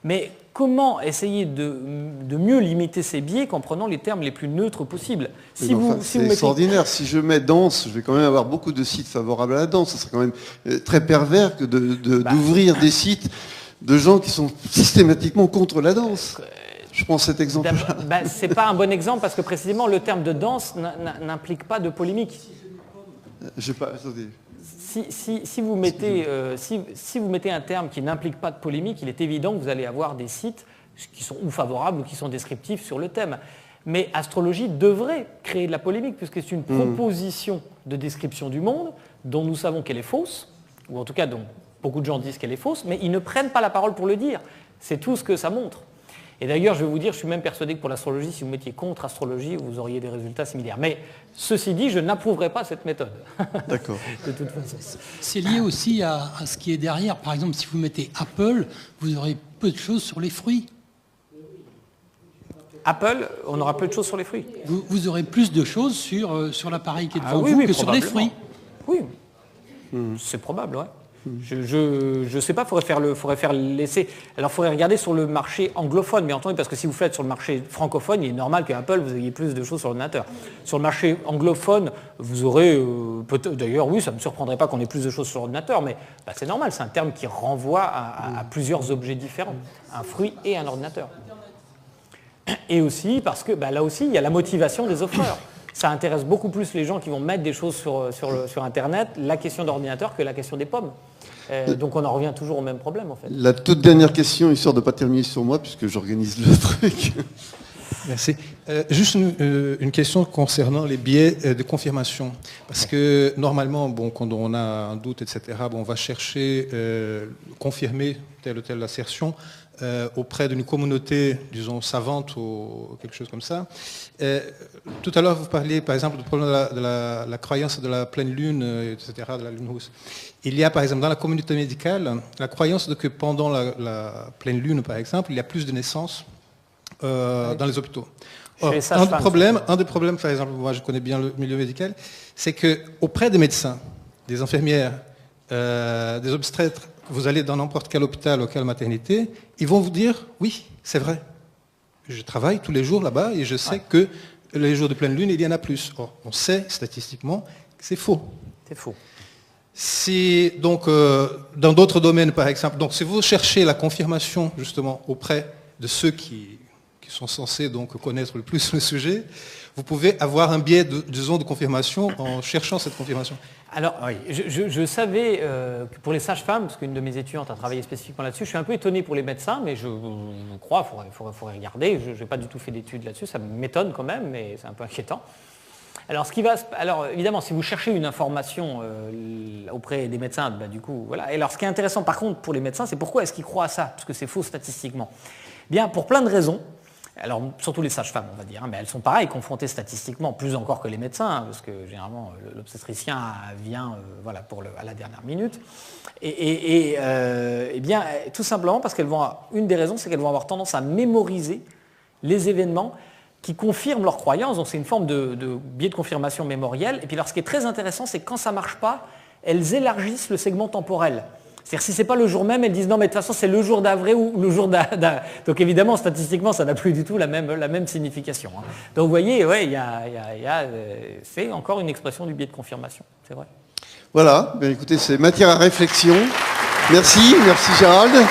Mais comment essayer de mieux limiter ces biais qu'en prenant les termes les plus neutres possibles? C'est extraordinaire. Si je mets danse, je vais quand même avoir beaucoup de sites favorables à la danse. Ce serait quand même très pervers que d'ouvrir des sites de gens qui sont systématiquement contre la danse. Je prends cet exemple-là. Ce n'est pas un bon exemple parce que précisément le terme de danse n'implique pas de polémique. Si vous mettez un terme qui n'implique pas de polémique, il est évident que vous allez avoir des sites qui sont ou favorables ou qui sont descriptifs sur le thème. Mais astrologie devrait créer de la polémique puisque c'est une proposition de description du monde dont nous savons qu'elle est fausse, ou en tout cas dont beaucoup de gens disent qu'elle est fausse, mais ils ne prennent pas la parole pour le dire. C'est tout ce que ça montre. Et d'ailleurs, je vais vous dire, je suis même persuadé que pour l'astrologie, si vous mettiez contre astrologie, vous auriez des résultats similaires. Mais ceci dit, je n'approuverai pas cette méthode. D'accord. De toute façon. C'est lié aussi à ce qui est derrière. Par exemple, si vous mettez Apple, vous aurez peu de choses sur les fruits. Apple, on aura peu de choses sur les fruits. Vous aurez plus de choses sur l'appareil qui est devant vous que sur les fruits. Oui, c'est probable, ouais. Je sais pas, faudrait faire l'essai. Alors il faudrait regarder sur le marché anglophone, bien entendu, parce que si vous faites sur le marché francophone, il est normal qu'Apple, vous ayez plus de choses sur l'ordinateur. Sur le marché anglophone, vous aurez, peut-être, d'ailleurs, oui, ça ne me surprendrait pas qu'on ait plus de choses sur l'ordinateur, mais c'est normal, c'est un terme qui renvoie à plusieurs objets différents, un fruit et un ordinateur. Et aussi, parce que là aussi, il y a la motivation des offreurs. Ça intéresse beaucoup plus les gens qui vont mettre des choses sur Internet, la question d'ordinateur, que la question des pommes. Donc on en revient toujours au même problème, en fait. La toute dernière question, histoire de ne pas terminer sur moi, puisque j'organise le truc. Merci. Juste une question concernant les biais de confirmation. Parce que normalement, quand on a un doute, etc., on va chercher confirmer telle ou telle assertion auprès d'une communauté, disons, savante ou quelque chose comme ça. Tout à l'heure, vous parliez, par exemple, du problème de la croyance de la pleine lune, etc., de la lune rousse. Il y a, par exemple, dans la communauté médicale, la croyance que pendant la pleine lune, par exemple, il y a plus de naissances dans les hôpitaux. Or, un des problèmes, par exemple, moi je connais bien le milieu médical, c'est qu'auprès des médecins, des infirmières, des obstétres, vous allez dans n'importe quel hôpital, local, maternité, ils vont vous dire, oui, c'est vrai, je travaille tous les jours là-bas et je sais que les jours de pleine lune, il y en a plus. Or, on sait statistiquement que c'est faux. C'est faux. Si, donc, dans d'autres domaines, par exemple, donc, si vous cherchez la confirmation, justement, auprès de ceux qui sont censés donc connaître le plus le sujet, vous pouvez avoir un biais de confirmation en cherchant cette confirmation. Alors, oui, je savais que pour les sages-femmes, parce qu'une de mes étudiantes a travaillé spécifiquement là-dessus, je suis un peu étonné pour les médecins, mais je crois, il faudrait regarder, je n'ai pas du tout fait d'études là-dessus, ça m'étonne quand même, mais c'est un peu inquiétant. Alors, évidemment, si vous cherchez une information auprès des médecins, bah, du coup, voilà. Et alors, ce qui est intéressant, par contre, pour les médecins, c'est pourquoi est-ce qu'ils croient à ça, parce que c'est faux statistiquement. Bien, pour plein de raisons. Alors, surtout les sages-femmes, on va dire, hein, mais elles sont pareilles, confrontées statistiquement, plus encore que les médecins, hein, parce que généralement, l'obstétricien vient voilà, à la dernière minute. Et bien, tout simplement parce une des raisons, c'est qu'elles vont avoir tendance à mémoriser les événements qui confirment leur croyance, donc c'est une forme de biais de confirmation mémorielle. Et puis alors, ce qui est très intéressant, c'est que quand ça ne marche pas, elles élargissent le segment temporel. C'est-à-dire si ce n'est pas le jour même, elles disent non mais de toute façon c'est le jour d'avril ou le jour d'avril. Donc évidemment, statistiquement, ça n'a plus du tout la même signification. Hein. Donc vous voyez, ouais, c'est encore une expression du biais de confirmation, c'est vrai. Voilà, bien, écoutez, c'est matière à réflexion. Merci Gérald.